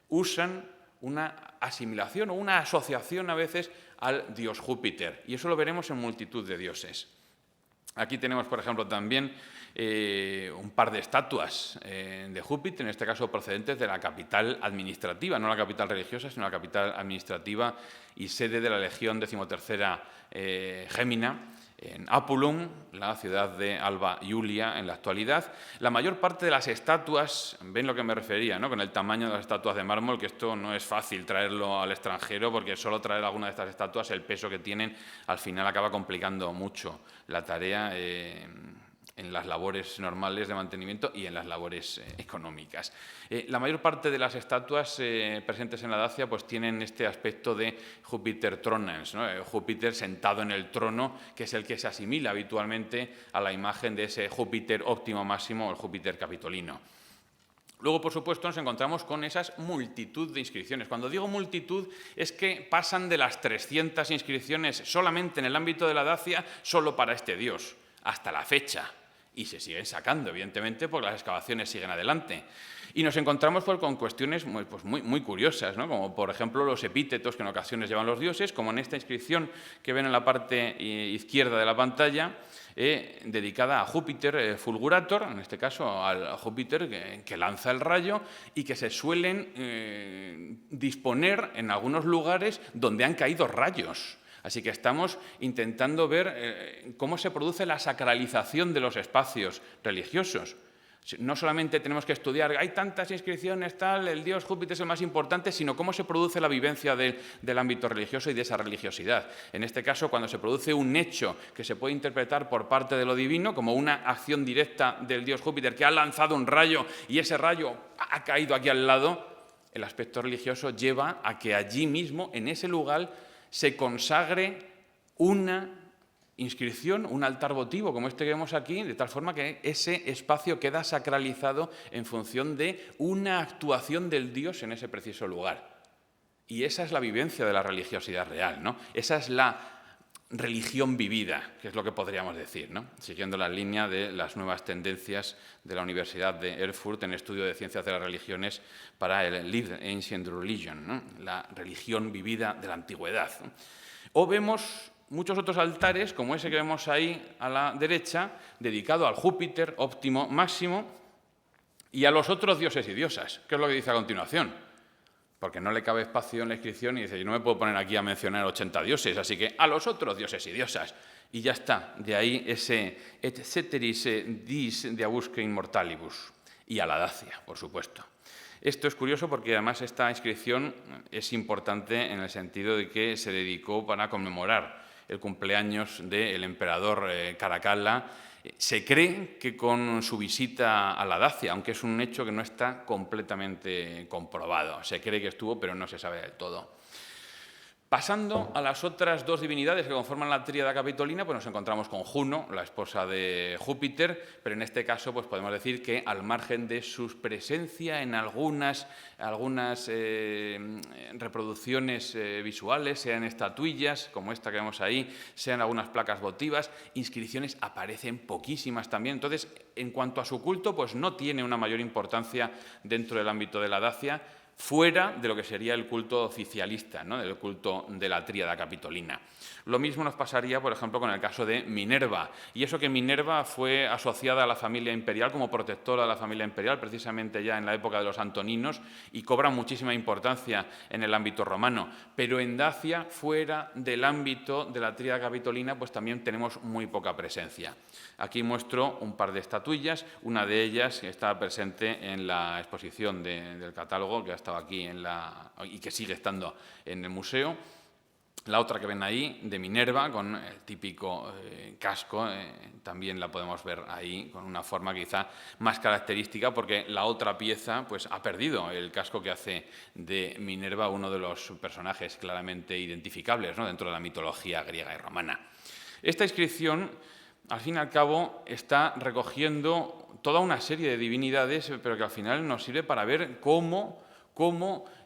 usan una asimilación o una asociación a veces al dios Júpiter. Y eso lo veremos en multitud de dioses. Aquí tenemos, por ejemplo, también un par de estatuas de Júpiter, en este caso procedentes de la capital administrativa, no la capital religiosa, sino la capital administrativa y sede de la Legión XIII Gémina, en Apulum, la ciudad de Alba Iulia en la actualidad. La mayor parte de las estatuas, ven lo que me refería, ¿no? Con el tamaño de las estatuas de mármol, que esto no es fácil traerlo al extranjero, porque solo traer alguna de estas estatuas, el peso que tienen, al final acaba complicando mucho la tarea en las labores normales de mantenimiento y en las labores económicas. La mayor parte de las estatuas presentes en la Dacia pues, tienen este aspecto de Júpiter tronans, ¿no? Júpiter sentado en el trono, que es el que se asimila habitualmente a la imagen de ese Júpiter óptimo máximo, el Júpiter capitolino. Luego, por supuesto, nos encontramos con esas multitud de inscripciones. Cuando digo multitud, es que pasan de las 300 inscripciones solamente en el ámbito de la Dacia, solo para este dios, hasta la fecha. Y se siguen sacando, evidentemente, porque las excavaciones siguen adelante. Y nos encontramos pues, con cuestiones muy curiosas, ¿no? Como por ejemplo los epítetos que en ocasiones llevan los dioses, como en esta inscripción que ven en la parte izquierda de la pantalla, dedicada a Júpiter Fulgurator, en este caso al Júpiter que lanza el rayo, y que se suelen disponer en algunos lugares donde han caído rayos. Así que estamos intentando ver cómo se produce la sacralización de los espacios religiosos. No solamente tenemos que estudiar, hay tantas inscripciones, tal, el dios Júpiter es el más importante, sino cómo se produce la vivencia del ámbito religioso y de esa religiosidad. En este caso, cuando se produce un hecho que se puede interpretar por parte de lo divino, como una acción directa del dios Júpiter que ha lanzado un rayo y ese rayo ha caído aquí al lado, el aspecto religioso lleva a que allí mismo, en ese lugar, se consagre una inscripción, un altar votivo, como este que vemos aquí, de tal forma que ese espacio queda sacralizado en función de una actuación del dios en ese preciso lugar. Y esa es la vivencia de la religiosidad real, ¿no? Esa es la religión vivida, que es lo que podríamos decir, ¿no? Siguiendo la línea de las nuevas tendencias de la Universidad de Erfurt en estudio de ciencias de las religiones para el Lived Ancient Religion, ¿no? La religión vivida de la antigüedad, ¿no? O vemos muchos otros altares, como ese que vemos ahí a la derecha, dedicado al Júpiter óptimo máximo y a los otros dioses y diosas. ¿Qué es lo que dice a continuación? porque no le cabe espacio en la inscripción y dice, yo no me puedo poner aquí a mencionar 80 dioses, así que a los otros dioses y diosas. Y ya está, de ahí ese et ceteris dis de abusque immortalibus. Y a la Dacia, por supuesto. Esto es curioso porque además esta inscripción es importante en el sentido de que se dedicó para conmemorar el cumpleaños del emperador Caracalla. Se cree que con su visita a la Dacia, aunque es un hecho que no está completamente comprobado. Se cree que estuvo, pero no se sabe del todo. Pasando a las otras dos divinidades que conforman la tríada capitolina, pues nos encontramos con Juno, la esposa de Júpiter, pero en este caso pues podemos decir que al margen de su presencia en algunas reproducciones visuales, sean estatuillas, como esta que vemos ahí, sean algunas placas votivas, inscripciones aparecen poquísimas también. Entonces, en cuanto a su culto, pues no tiene una mayor importancia dentro del ámbito de la Dacia, fuera de lo que sería el culto oficialista, ¿no?, del culto de la tríada capitolina. Lo mismo nos pasaría, por ejemplo, con el caso de Minerva. Y eso que Minerva fue asociada a la familia imperial como protectora de la familia imperial, precisamente ya en la época de los antoninos, y cobra muchísima importancia en el ámbito romano. Pero en Dacia, fuera del ámbito de la tríada capitolina, pues también tenemos muy poca presencia. Aquí muestro un par de estatuillas, una de ellas que está presente en la exposición del catálogo, que ha estado aquí y que sigue estando en el museo. La otra que ven ahí, de Minerva, con el típico casco, también la podemos ver ahí, con una forma quizá más característica, porque la otra pieza pues, ha perdido el casco que hace de Minerva uno de los personajes claramente identificables, ¿no?, dentro de la mitología griega y romana. Esta inscripción, al fin y al cabo, está recogiendo toda una serie de divinidades, pero que al final nos sirve para ver cómo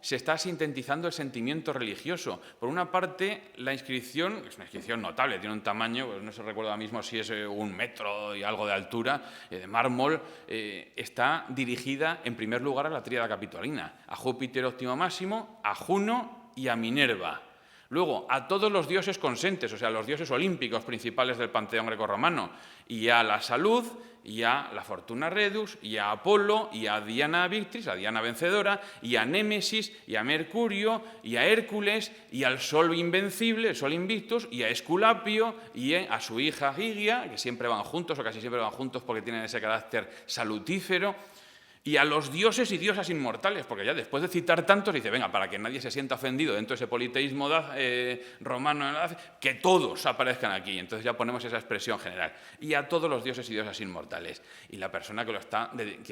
se está sintetizando el sentimiento religioso. Por una parte, la inscripción, es una inscripción notable, tiene un tamaño, pues no se recuerda ahora mismo si es 1 metro y algo de altura, de mármol, está dirigida en primer lugar a la tríada capitolina, a Júpiter óptimo máximo, a Juno y a Minerva. Luego, a todos los dioses consentes, o sea, los dioses olímpicos principales del panteón grecorromano, y a la salud, y a la fortuna redux, y a Apolo, y a Diana Victrix, a Diana vencedora, y a Némesis, y a Mercurio, y a Hércules, y al sol invencible, el sol invictus, y a Esculapio, y a su hija Higia, que siempre van juntos, o casi siempre van juntos porque tienen ese carácter salutífero, y a los dioses y diosas inmortales, porque ya después de citar tantos, dice, venga, para que nadie se sienta ofendido dentro de ese politeísmo romano, que todos aparezcan aquí. Entonces ya ponemos esa expresión general. Y a todos los dioses y diosas inmortales. Y la persona que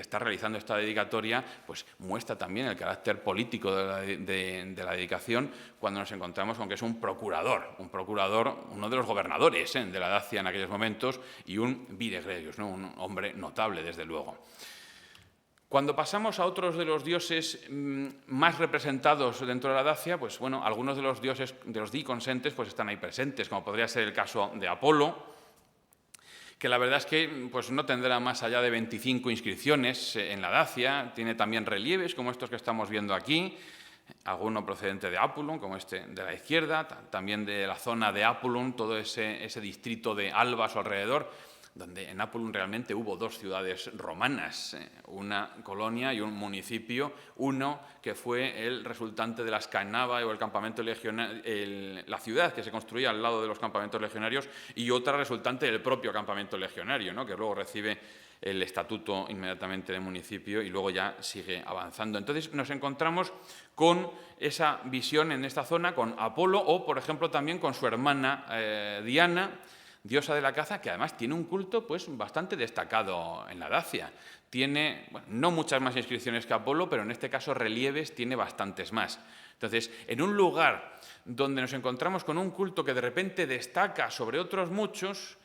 está realizando esta dedicatoria, pues muestra también el carácter político de la dedicación cuando nos encontramos con que es un procurador, uno de los gobernadores de la Dacia en aquellos momentos, y un vire gregos, ¿no?, un hombre notable, desde luego. Cuando pasamos a otros de los dioses más representados dentro de la Dacia, pues bueno, algunos de los dioses, de los diconsentes, pues están ahí presentes, como podría ser el caso de Apolo, que la verdad es que pues, no tendrá más allá de 25 inscripciones en la Dacia, tiene también relieves como estos que estamos viendo aquí, alguno procedente de Apulum, como este de la izquierda, también de la zona de Apulum, todo ese distrito de Alba a su alrededor, donde en Apulum realmente hubo 2 ciudades romanas, una colonia y un municipio, uno que fue el resultante de las Cannae o el campamento legionario, la ciudad que se construía al lado de los campamentos legionarios, y otra resultante del propio campamento legionario, ¿no?, que luego recibe el estatuto inmediatamente del municipio y luego ya sigue avanzando. Entonces nos encontramos con esa visión en esta zona, con Apolo o, por ejemplo, también con su hermana Diana, diosa de la caza, que además tiene un culto pues, bastante destacado en la Dacia. Tiene, bueno, no muchas más inscripciones que Apolo, pero en este caso relieves tiene bastantes más. Entonces, en un lugar donde nos encontramos con un culto que de repente destaca sobre otros muchos,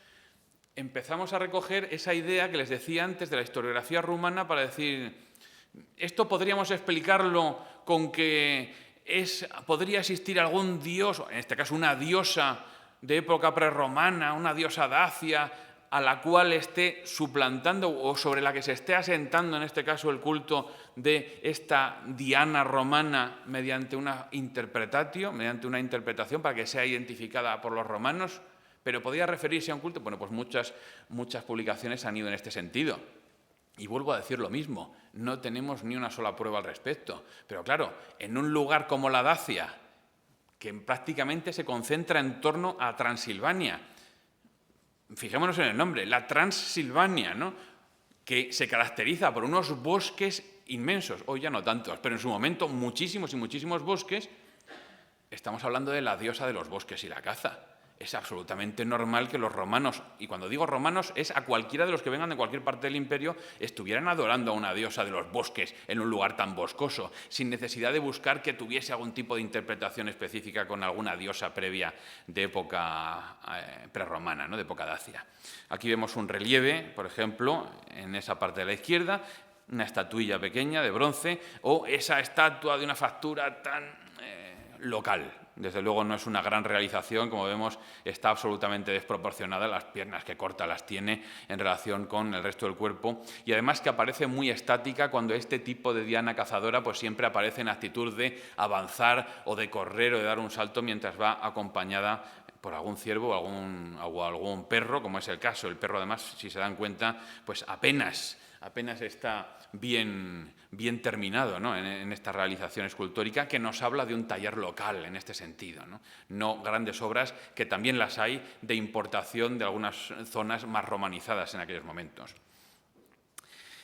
empezamos a recoger esa idea que les decía antes de la historiografía rumana para decir, esto podríamos explicarlo con que podría existir algún dios, en este caso una diosa de época prerromana, una diosa dacia, a la cual esté suplantando o sobre la que se esté asentando, en este caso, el culto de esta Diana romana mediante una interpretatio, mediante una interpretación para que sea identificada por los romanos, pero podría referirse a un culto. Bueno, pues muchas publicaciones han ido en este sentido. Y vuelvo a decir lo mismo, no tenemos ni una sola prueba al respecto. Pero claro, en un lugar como la Dacia, que prácticamente se concentra en torno a Transilvania, fijémonos en el nombre, la Transilvania, ¿no?, que se caracteriza por unos bosques inmensos, hoy ya no tantos, pero en su momento muchísimos y muchísimos bosques, estamos hablando de la diosa de los bosques y la caza. Es absolutamente normal que los romanos, y cuando digo romanos es a cualquiera de los que vengan de cualquier parte del imperio, estuvieran adorando a una diosa de los bosques en un lugar tan boscoso, sin necesidad de buscar que tuviese algún tipo de interpretación específica con alguna diosa previa de época prerromana, ¿no?, de época dacia. Aquí vemos un relieve, por ejemplo, en esa parte de la izquierda, una estatuilla pequeña de bronce, o esa estatua de una factura tan local. Desde luego no es una gran realización, como vemos está absolutamente desproporcionada, las piernas que corta las tiene en relación con el resto del cuerpo, y además que aparece muy estática cuando este tipo de diana cazadora pues siempre aparece en actitud de avanzar o de correr o de dar un salto mientras va acompañada por algún ciervo o algún perro, como es el caso. El perro, además, si se dan cuenta, pues apenas está bien terminado, ¿no?, en esta realización escultórica, que nos habla de un taller local en este sentido, no grandes obras, que también las hay, de importación de algunas zonas más romanizadas en aquellos momentos.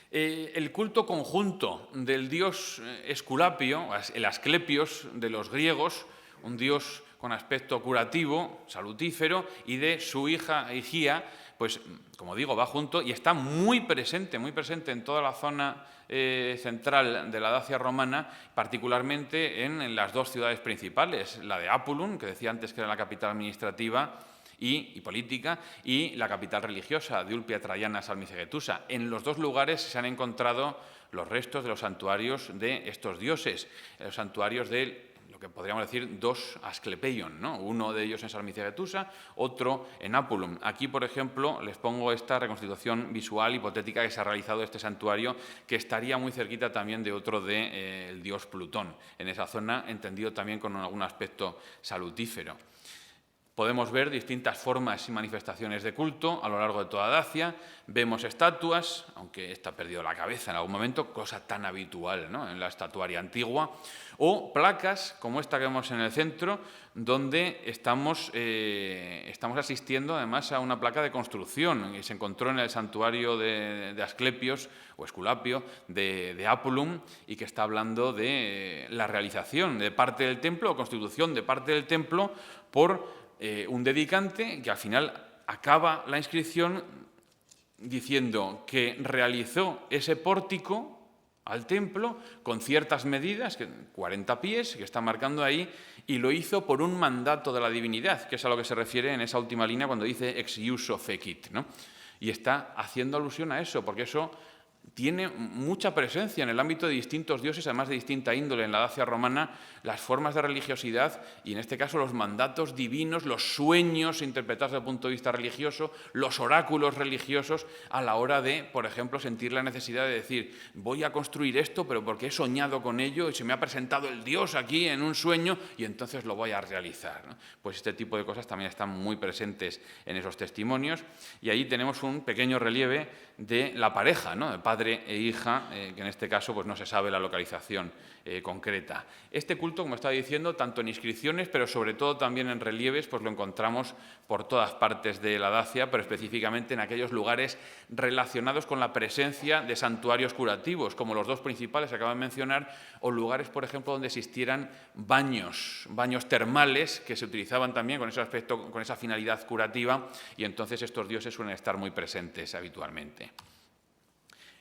El culto conjunto del dios Esculapio, el Asclepios de los griegos, un dios con aspecto curativo, salutífero, y de su hija Higía, pues, como digo, va junto y está muy presente en toda la zona central de la Dacia romana, particularmente en las dos ciudades principales, la de Apulum, que decía antes que era la capital administrativa y política, y la capital religiosa de Ulpia Traiana Salmicegetusa. En los dos lugares se han encontrado los restos de los santuarios de estos dioses, los santuarios de lo que podríamos decir dos Asclepeion, ¿no?, uno de ellos en Salmicegetusa, otro en Apulum. Aquí, por ejemplo, les pongo esta reconstitución visual hipotética que se ha realizado de este santuario, que estaría muy cerquita también de otro del dios Plutón, en esa zona, entendido también con algún aspecto salutífero. Podemos ver distintas formas y manifestaciones de culto a lo largo de toda Dacia. Vemos estatuas, aunque esta ha perdido la cabeza en algún momento, cosa tan habitual, ¿no?, en la estatuaria antigua, o placas como esta que vemos en el centro, donde estamos asistiendo además a una placa de construcción que se encontró en el santuario de Asclepios o Esculapio de Apulum, y que está hablando de la realización de parte del templo o constitución de parte del templo por un dedicante, que al final acaba la inscripción diciendo que realizó ese pórtico al templo con ciertas medidas, 40 pies, que está marcando ahí, y lo hizo por un mandato de la divinidad, que es a lo que se refiere en esa última línea cuando dice ex iuso fecit, ¿no? Y está haciendo alusión a eso, porque eso tiene mucha presencia en el ámbito de distintos dioses, además de distinta índole en la Dacia romana, las formas de religiosidad y, en este caso, los mandatos divinos, los sueños interpretados desde el punto de vista religioso, los oráculos religiosos, a la hora de, por ejemplo, sentir la necesidad de decir, voy a construir esto, pero porque he soñado con ello y se me ha presentado el Dios aquí en un sueño y entonces lo voy a realizar, ¿no? Pues este tipo de cosas también están muy presentes en esos testimonios, y ahí tenemos un pequeño relieve de la pareja, ¿no?, de padre e hija, que en este caso pues no se sabe la localización concreta. Este culto, como estaba diciendo, tanto en inscripciones, pero sobre todo también en relieves, pues lo encontramos por todas partes de la Dacia, pero específicamente en aquellos lugares relacionados con la presencia de santuarios curativos, como los dos principales que acabo de mencionar, o lugares, por ejemplo, donde existieran baños termales que se utilizaban también con ese aspecto, con esa finalidad curativa, y entonces estos dioses suelen estar muy presentes habitualmente.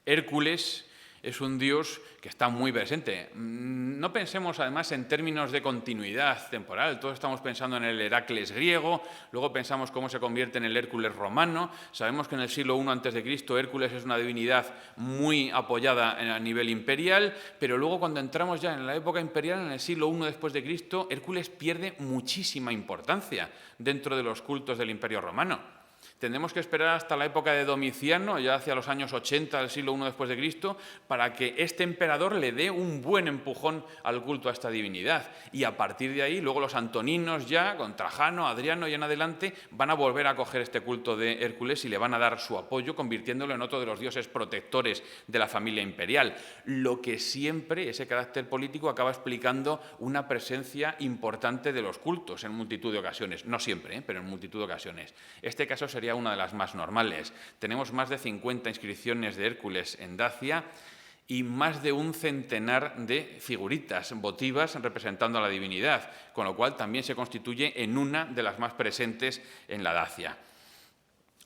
Hércules es un dios que está muy presente. No pensemos además en términos de continuidad temporal, todos estamos pensando en el Heracles griego, luego pensamos cómo se convierte en el Hércules romano. Sabemos que en el siglo I a.C. Hércules es una divinidad muy apoyada a nivel imperial, pero luego cuando entramos ya en la época imperial, en el siglo I después de Cristo, Hércules pierde muchísima importancia dentro de los cultos del Imperio romano. Tendremos que esperar hasta la época de Domiciano, ya hacia los años 80 del siglo I después de Cristo, para que este emperador le dé un buen empujón al culto a esta divinidad. Y a partir de ahí, luego los antoninos ya, con Trajano, Adriano y en adelante, van a volver a coger este culto de Hércules y le van a dar su apoyo, convirtiéndolo en otro de los dioses protectores de la familia imperial. Lo que siempre, ese carácter político, acaba explicando una presencia importante de los cultos en multitud de ocasiones. No siempre, pero en multitud de ocasiones. Este caso sería una de las más normales. Tenemos más de 50 inscripciones de Hércules en Dacia y más de un centenar de figuritas votivas representando a la divinidad, con lo cual también se constituye en una de las más presentes en la Dacia.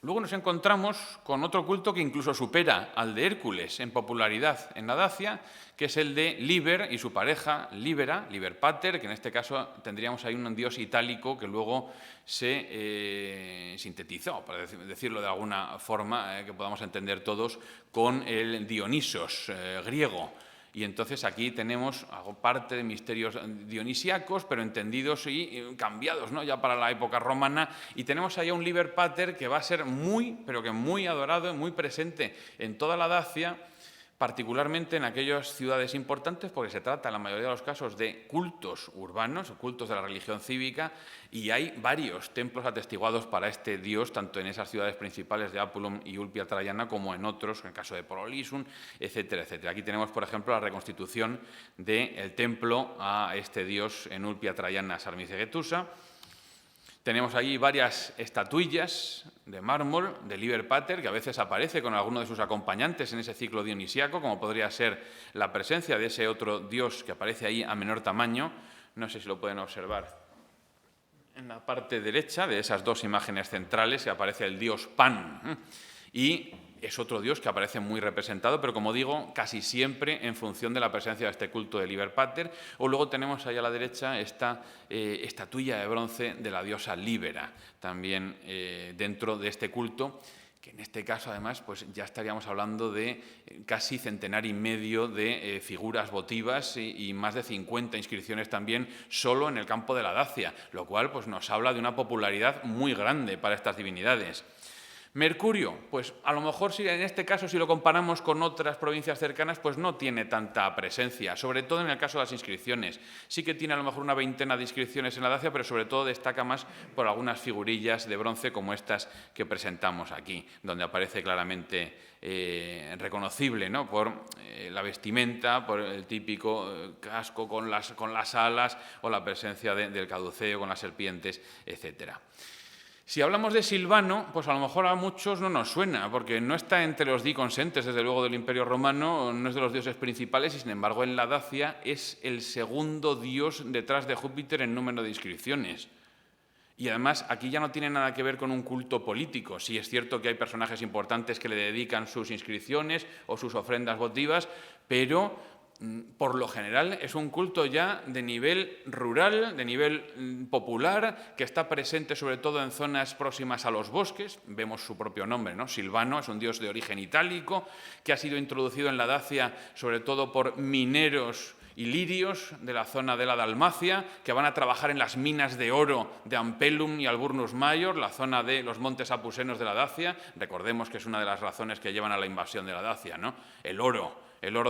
Luego nos encontramos con otro culto que incluso supera al de Hércules en popularidad en la Dacia, que es el de Liber y su pareja Libera, Liber Pater, que en este caso tendríamos ahí un dios itálico que luego se sintetizó, para decirlo de alguna forma, que podamos entender todos, con el Dionisos griego. Y entonces aquí tenemos parte de misterios dionisíacos, pero entendidos y cambiados, ¿no?, ya para la época romana. Y tenemos ahí a un Liber Pater que va a ser muy, pero que muy adorado y muy presente en toda la Dacia, particularmente en aquellas ciudades importantes, porque se trata en la mayoría de los casos de cultos urbanos, cultos de la religión cívica, y hay varios templos atestiguados para este dios, tanto en esas ciudades principales de Apulum y Ulpia Traiana, como en otros, en el caso de Prolysum, etcétera, etcétera. Aquí tenemos, por ejemplo, la reconstitución del templo a este dios en Ulpia Traiana Sarmicegetusa. Tenemos allí varias estatuillas de mármol de Liber Pater, que a veces aparece con alguno de sus acompañantes en ese ciclo dionisíaco, como podría ser la presencia de ese otro dios que aparece ahí a menor tamaño. No sé si lo pueden observar. En la parte derecha de esas dos imágenes centrales que aparece el dios Pan. Y es otro dios que aparece muy representado, pero como digo, casi siempre en función de la presencia de este culto de Liber Pater. O luego tenemos ahí a la derecha esta estatuilla de bronce de la diosa Libera, también dentro de este culto, que en este caso además pues ya estaríamos hablando de casi centenar y medio de figuras votivas y más de 50 inscripciones también solo en el campo de la Dacia, lo cual pues nos habla de una popularidad muy grande para estas divinidades. Mercurio, pues a lo mejor si en este caso, si lo comparamos con otras provincias cercanas, pues no tiene tanta presencia, sobre todo en el caso de las inscripciones. Sí que tiene a lo mejor una veintena de inscripciones en la Dacia, pero sobre todo destaca más por algunas figurillas de bronce como estas que presentamos aquí, donde aparece claramente reconocible, ¿no?, por la vestimenta, por el típico casco con las alas o la presencia del caduceo con las serpientes, etcétera. Si hablamos de Silvano, pues a lo mejor a muchos no nos suena, porque no está entre los diconsentes, desde luego, del Imperio Romano, no es de los dioses principales, y sin embargo en la Dacia es el segundo dios detrás de Júpiter en número de inscripciones. Y además aquí ya no tiene nada que ver con un culto político. Sí es cierto que hay personajes importantes que le dedican sus inscripciones o sus ofrendas votivas, pero por lo general es un culto ya de nivel rural, de nivel popular, que está presente sobre todo en zonas próximas a los bosques. Vemos su propio nombre, ¿no? Silvano es un dios de origen itálico que ha sido introducido en la Dacia sobre todo por mineros ilirios de la zona de la Dalmacia, que van a trabajar en las minas de oro de Ampelum y Alburnus Maior, la zona de los montes apusenos de la Dacia. Recordemos que es una de las razones que llevan a la invasión de la Dacia, ¿no? El oro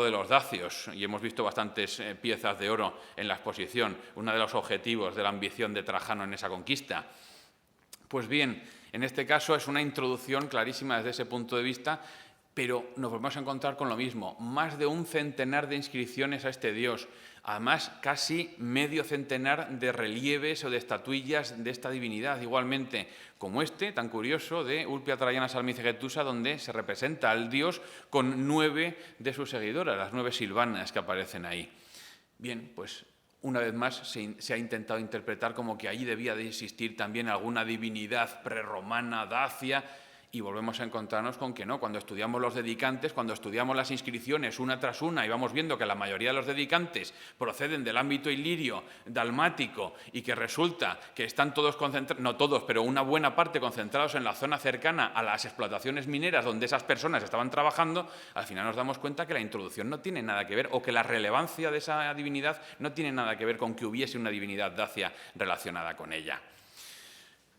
de los dacios, y hemos visto bastantes piezas de oro en la exposición, uno de los objetivos de la ambición de Trajano en esa conquista. Pues bien, en este caso es una introducción clarísima desde ese punto de vista, pero nos volvemos a encontrar con lo mismo, más de un centenar de inscripciones a este dios, además casi medio centenar de relieves o de estatuillas de esta divinidad, igualmente como este, tan curioso, de Ulpia Traiana Sarmicegetusa, donde se representa al dios con 9 de sus seguidoras, las 9 silvanas que aparecen ahí. Bien, pues una vez más se ha intentado interpretar como que allí debía de existir también alguna divinidad prerromana, dacia, y volvemos a encontrarnos con que no. Cuando estudiamos los dedicantes, cuando estudiamos las inscripciones una tras una y vamos viendo que la mayoría de los dedicantes proceden del ámbito ilirio, dalmático, y que resulta que están todos concentrados, no todos, pero una buena parte concentrados en la zona cercana a las explotaciones mineras donde esas personas estaban trabajando, al final nos damos cuenta que la introducción no tiene nada que ver, o que la relevancia de esa divinidad no tiene nada que ver con que hubiese una divinidad dacia relacionada con ella.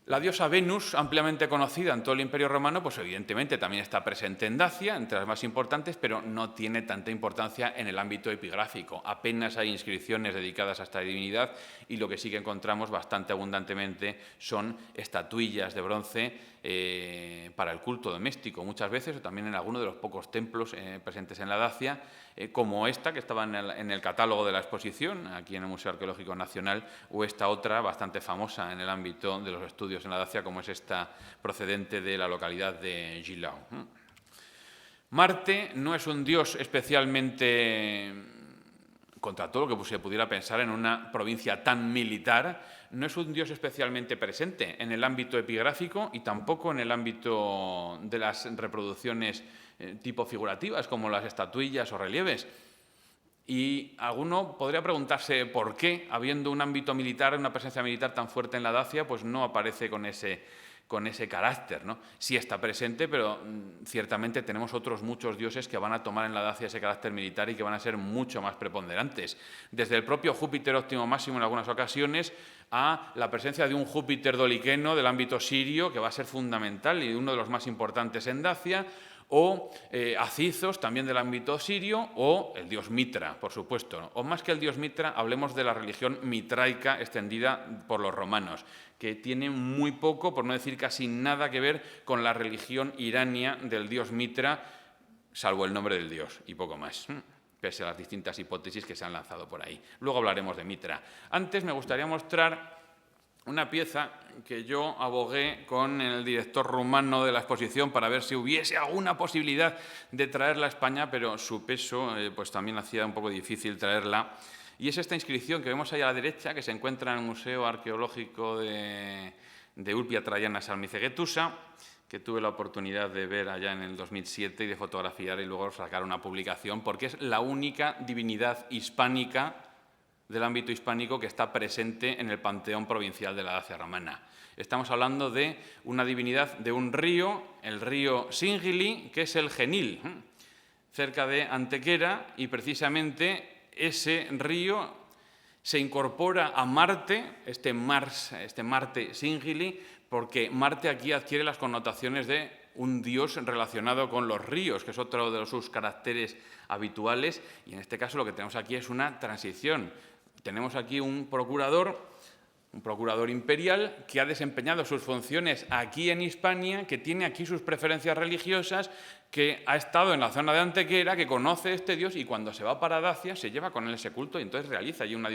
La diosa Venus, ampliamente conocida en todo el Imperio Romano, pues evidentemente también está presente en Dacia, entre las más importantes, pero no tiene tanta importancia en el ámbito epigráfico. Apenas hay inscripciones dedicadas a esta divinidad y lo que sí que encontramos bastante abundantemente son estatuillas de bronce para el culto doméstico, muchas veces, o también en alguno de los pocos templos presentes en la Dacia, como esta que estaba en el catálogo de la exposición, aquí en el Museo Arqueológico Nacional, o esta otra bastante famosa en el ámbito de los estudios en la Dacia, como es esta procedente de la localidad de Gilao. Marte no es un dios especialmente, contra todo lo que se pudiera pensar en una provincia tan militar, no es un dios especialmente presente en el ámbito epigráfico y tampoco en el ámbito de las reproducciones tipo figurativas, como las estatuillas o relieves. Y alguno podría preguntarse por qué, habiendo un ámbito militar, una presencia militar tan fuerte en la Dacia, pues no aparece con ese carácter, ¿no? Sí está presente, pero ciertamente tenemos otros muchos dioses que van a tomar en la Dacia ese carácter militar y que van a ser mucho más preponderantes. Desde el propio Júpiter óptimo máximo en algunas ocasiones a la presencia de un Júpiter doliqueno del ámbito sirio, que va a ser fundamental y uno de los más importantes en Dacia, o Acizos, también del ámbito sirio, o el dios Mitra, por supuesto, ¿no? O más que el dios Mitra, hablemos de la religión mitraica extendida por los romanos, que tiene muy poco, por no decir casi nada que ver con la religión irania del dios Mitra, salvo el nombre del dios y poco más, pese a las distintas hipótesis que se han lanzado por ahí. Luego hablaremos de Mitra. Antes me gustaría mostrar una pieza que yo abogué con el director rumano de la exposición para ver si hubiese alguna posibilidad de traerla a España, pero su peso pues también hacía un poco difícil traerla. Y es esta inscripción que vemos ahí a la derecha, que se encuentra en el Museo Arqueológico de Ulpia Traiana Sarmicegetusa, que tuve la oportunidad de ver allá en el 2007 y de fotografiar y luego sacar una publicación, porque es la única divinidad hispánica del ámbito hispánico que está presente en el panteón provincial de la Dacia romana. Estamos hablando de una divinidad de un río, el río Singili, que es el Genil, cerca de Antequera, y precisamente ese río se incorpora a Marte, este Marte Singili, porque Marte aquí adquiere las connotaciones de un dios relacionado con los ríos, que es otro de sus caracteres habituales, y en este caso lo que tenemos aquí es una transición. Tenemos aquí un procurador imperial que ha desempeñado sus funciones aquí en Hispania, que tiene aquí sus preferencias religiosas, que ha estado en la zona de Antequera, que conoce este dios y cuando se va para Dacia se lleva con él ese culto y entonces realiza allí una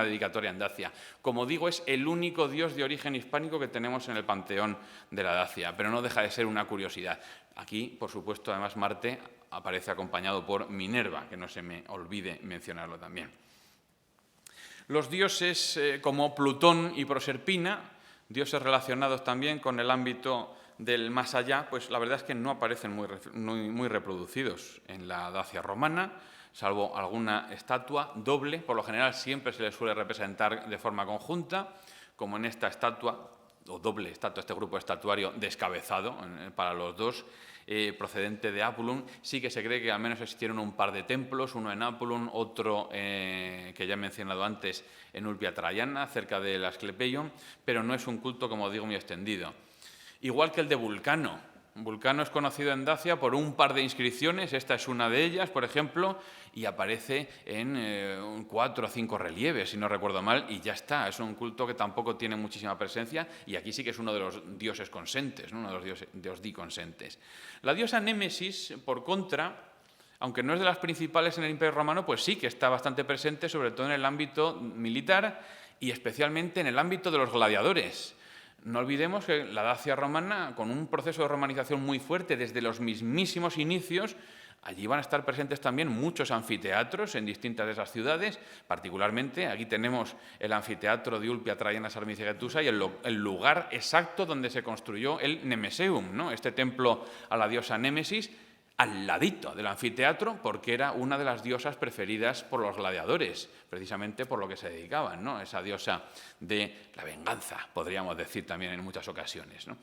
dedicatoria en Dacia. Como digo, es el único dios de origen hispánico que tenemos en el panteón de la Dacia, pero no deja de ser una curiosidad. Aquí, por supuesto, además Marte aparece acompañado por Minerva, que no se me olvide mencionarlo también. Los dioses como Plutón y Proserpina, dioses relacionados también con el ámbito del más allá, pues la verdad es que no aparecen muy reproducidos en la Dacia romana, salvo alguna estatua doble. Por lo general siempre se les suele representar de forma conjunta, como en esta estatua, o doble estatua, este grupo estatuario descabezado para los dos, procedente de Apulum. Sí que se cree que al menos existieron un par de templos, uno en Apulum, otro que ya he mencionado antes en Ulpia Traiana, cerca del Asclepeion, pero no es un culto, como digo, muy extendido. Igual que el de Vulcano. Vulcano es conocido en Dacia por un par de inscripciones, esta es una de ellas, por ejemplo, y aparece en 4 o 5 relieves, si no recuerdo mal, y ya está. Es un culto que tampoco tiene muchísima presencia y aquí sí que es uno de los dioses consentes, ¿no? Uno de los dios consentes. La diosa Némesis, por contra, aunque no es de las principales en el Imperio Romano, pues sí que está bastante presente, sobre todo en el ámbito militar y especialmente en el ámbito de los gladiadores. No olvidemos que la Dacia romana, con un proceso de romanización muy fuerte desde los mismísimos inicios, allí van a estar presentes también muchos anfiteatros en distintas de esas ciudades, particularmente aquí tenemos el anfiteatro de Ulpia Traiana Sarmicegetusa y el lugar exacto donde se construyó el Nemeseum, ¿no? Este templo a la diosa Némesis, al ladito del anfiteatro, porque era una de las diosas preferidas por los gladiadores, precisamente por lo que se dedicaban, ¿no? Esa diosa de la venganza, podríamos decir también en muchas ocasiones, ¿no?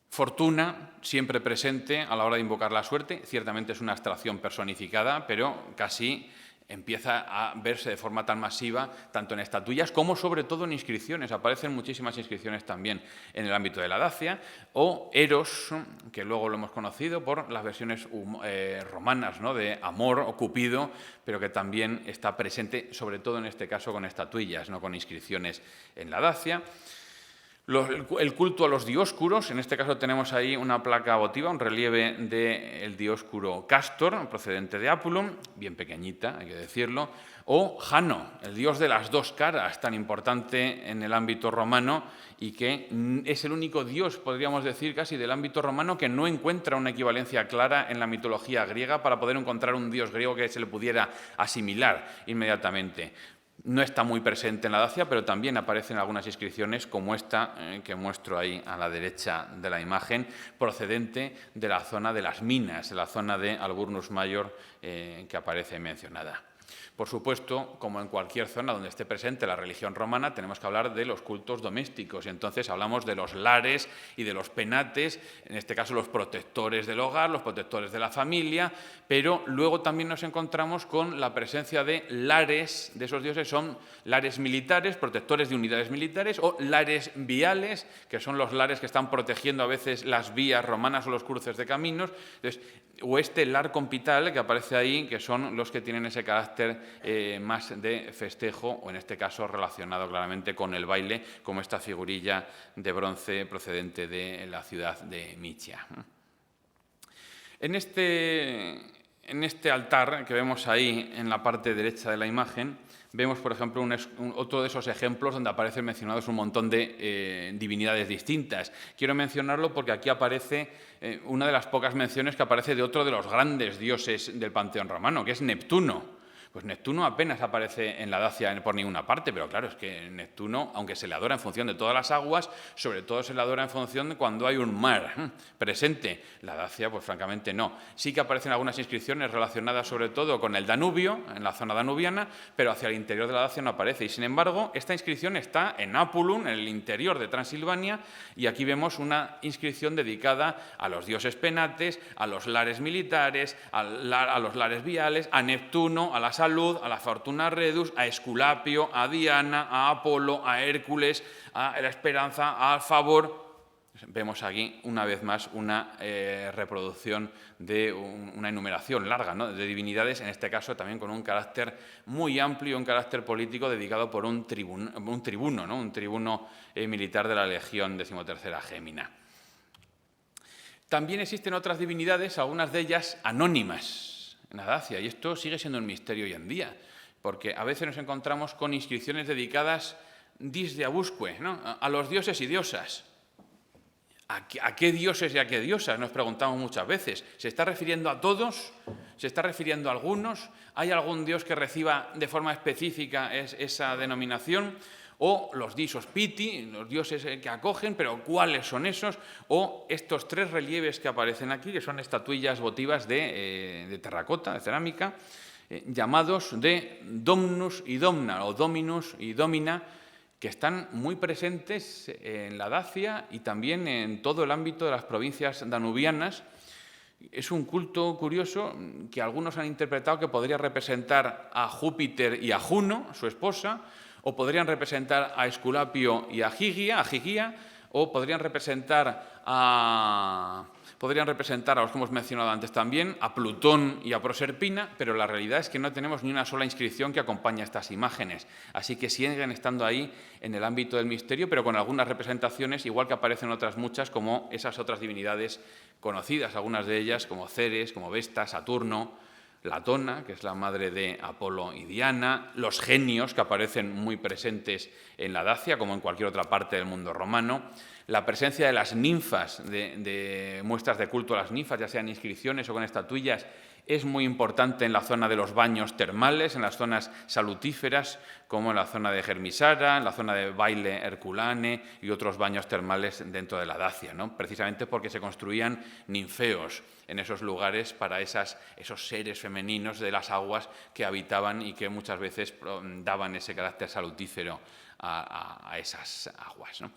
Fortuna, siempre presente a la hora de invocar la suerte, ciertamente es una abstracción personificada, pero casi empieza a verse de forma tan masiva, tanto en estatuillas como sobre todo en inscripciones. Aparecen muchísimas inscripciones también en el ámbito de la Dacia, o Eros, que luego lo hemos conocido por las versiones romanas, ¿no?, de Amor o Cupido, pero que también está presente, sobre todo en este caso, con estatuillas, no con inscripciones en la Dacia. El culto a los dioscuros, en este caso tenemos ahí una placa votiva, un relieve del dioscuro Castor, procedente de Apulum, bien pequeñita, hay que decirlo, o Jano, el dios de las dos caras, tan importante en el ámbito romano y que es el único dios, podríamos decir, casi del ámbito romano que no encuentra una equivalencia clara en la mitología griega para poder encontrar un dios griego que se le pudiera asimilar inmediatamente. No está muy presente en la Dacia, pero también aparecen algunas inscripciones como esta que muestro ahí a la derecha de la imagen, procedente de la zona de las minas, de la zona de Alburnus Major que aparece mencionada. Por supuesto, como en cualquier zona donde esté presente la religión romana, tenemos que hablar de los cultos domésticos y entonces hablamos de los lares y de los penates, en este caso los protectores del hogar, los protectores de la familia, pero luego también nos encontramos con la presencia de lares, de esos dioses son lares militares, protectores de unidades militares, o lares viales, que son los lares que están protegiendo a veces las vías romanas o los cruces de caminos. Entonces, o este lar compital que aparece ahí, que son los que tienen ese carácter más de festejo, o en este caso relacionado claramente con el baile, como esta figurilla de bronce procedente de la ciudad de Micia. En este altar que vemos ahí en la parte derecha de la imagen, vemos, por ejemplo, otro de esos ejemplos donde aparecen mencionados un montón de divinidades distintas. Quiero mencionarlo porque aquí aparece una de las pocas menciones que aparece de otro de los grandes dioses del panteón romano, que es Neptuno. Pues Neptuno apenas aparece en la Dacia por ninguna parte, pero claro, es que Neptuno, aunque se le adora en función de todas las aguas, sobre todo se le adora en función de cuando hay un mar presente. La Dacia, pues francamente no. Sí que aparecen algunas inscripciones relacionadas sobre todo con el Danubio, en la zona danubiana, pero hacia el interior de la Dacia no aparece. Y sin embargo, esta inscripción está en Apulum, en el interior de Transilvania, y aquí vemos una inscripción dedicada a los dioses penates, a los lares militares, a los lares viales, a Neptuno, a la salud, a la fortuna redus, a Esculapio, a Diana, a Apolo, a Hércules, a la esperanza, al favor. Vemos aquí, una vez más, una reproducción de una enumeración larga, ¿no?, de divinidades, en este caso también con un carácter muy amplio, un carácter político dedicado por un tribuno, ¿no?, un tribuno militar de la Legión XIII Gémina. También existen otras divinidades, algunas de ellas anónimas en la Dacia, y esto sigue siendo un misterio hoy en día, porque a veces nos encontramos con inscripciones dedicadas dis diabusque, ¿no?, a los dioses y diosas. ¿A qué dioses y a qué diosas? Nos preguntamos muchas veces. ¿Se está refiriendo a todos? ¿Se está refiriendo a algunos? ¿Hay algún dios que reciba de forma específica esa denominación? O los disos piti, los dioses que acogen, pero ¿cuáles son esos? O estos tres relieves que aparecen aquí, que son estatuillas votivas de terracota, de cerámica, llamados de Domnus y Domna, o Dominus y Domina, que están muy presentes en la Dacia y también en todo el ámbito de las provincias danubianas. Es un culto curioso que algunos han interpretado que podría representar a Júpiter y a Juno, su esposa, o podrían representar a Esculapio y a Higia, o podrían representar a los que hemos mencionado antes también, a Plutón y a Proserpina, pero la realidad es que no tenemos ni una sola inscripción que acompañe a estas imágenes. Así que siguen estando ahí en el ámbito del misterio, pero con algunas representaciones, igual que aparecen otras muchas, como esas otras divinidades conocidas, algunas de ellas como Ceres, como Vesta, Saturno, Latona, que es la madre de Apolo y Diana, los genios, que aparecen muy presentes en la Dacia, como en cualquier otra parte del mundo romano, la presencia de las ninfas, de muestras de culto a las ninfas, ya sean inscripciones o con estatuillas, es muy importante en la zona de los baños termales, en las zonas salutíferas, como en la zona de Germisara, en la zona de Baile Herculane y otros baños termales dentro de la Dacia, ¿no?, precisamente porque se construían ninfeos en esos lugares para esos seres femeninos de las aguas que habitaban y que muchas veces daban ese carácter salutífero a esas aguas, ¿no?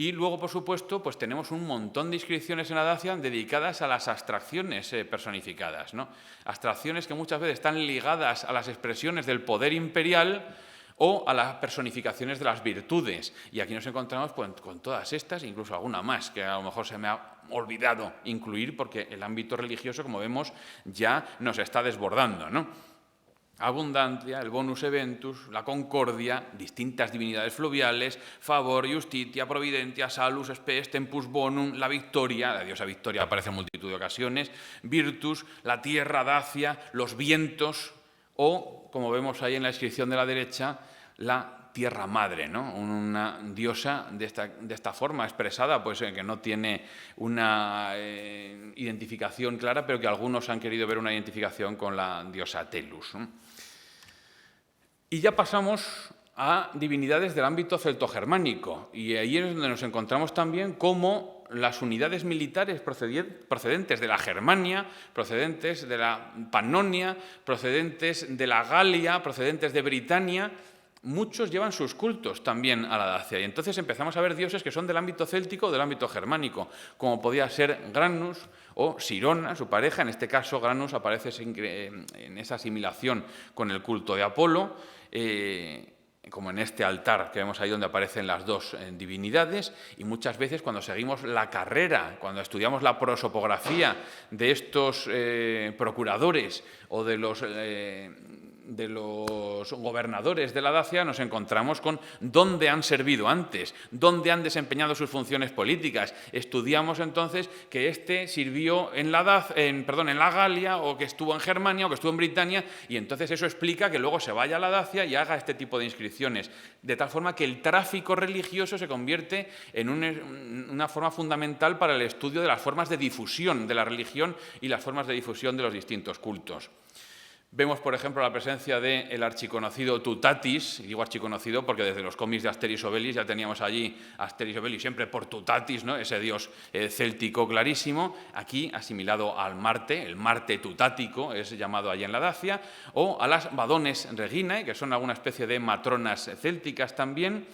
Y luego, por supuesto, pues tenemos un montón de inscripciones en la Dacia dedicadas a las abstracciones personificadas, ¿no? Abstracciones que muchas veces están ligadas a las expresiones del poder imperial o a las personificaciones de las virtudes. Y aquí nos encontramos pues, con todas estas, incluso alguna más, que a lo mejor se me ha olvidado incluir porque el ámbito religioso, como vemos, ya nos está desbordando, ¿no? Abundancia, el bonus eventus, la concordia, distintas divinidades fluviales, favor, justitia, providentia, salus, spes, tempus bonum, la victoria, la diosa Victoria aparece en multitud de ocasiones, virtus, la tierra, Dacia, los vientos o, como vemos ahí en la descripción de la derecha, la tierra madre, ¿no? Una diosa de esta forma expresada, pues que no tiene una identificación clara, pero que algunos han querido ver una identificación con la diosa Telus, ¿no? Y ya pasamos a divinidades del ámbito celtogermánico, y ahí es donde nos encontramos también cómo las unidades militares procedentes de la Germania, procedentes de la Pannonia, procedentes de la Galia, procedentes de Britania, muchos llevan sus cultos también a la Dacia. Y entonces empezamos a ver dioses que son del ámbito céltico o del ámbito germánico, como podía ser Granus o Sirona, su pareja. En este caso, Granus aparece en esa asimilación con el culto de Apolo, como en este altar que vemos ahí donde aparecen las dos divinidades, y muchas veces cuando seguimos la carrera, cuando estudiamos la prosopografía de estos procuradores o de los gobernadores de la Dacia, nos encontramos con dónde han servido antes, dónde han desempeñado sus funciones políticas. Estudiamos entonces que este sirvió en la Galia, o que estuvo en Germania, o que estuvo en Britania, y entonces eso explica que luego se vaya a la Dacia y haga este tipo de inscripciones, de tal forma que el tráfico religioso se convierte en una forma fundamental para el estudio de las formas de difusión de la religión y las formas de difusión de los distintos cultos. Vemos, por ejemplo, la presencia del archiconocido Tutatis, y digo archiconocido porque desde los cómics de Asterix Obelix ya teníamos allí a Asterix Obelix siempre por Tutatis, ¿no? Ese dios céltico clarísimo, aquí asimilado al Marte, el Marte tutático es llamado allí en la Dacia, o a las Badones Reginae, que son alguna especie de matronas célticas también.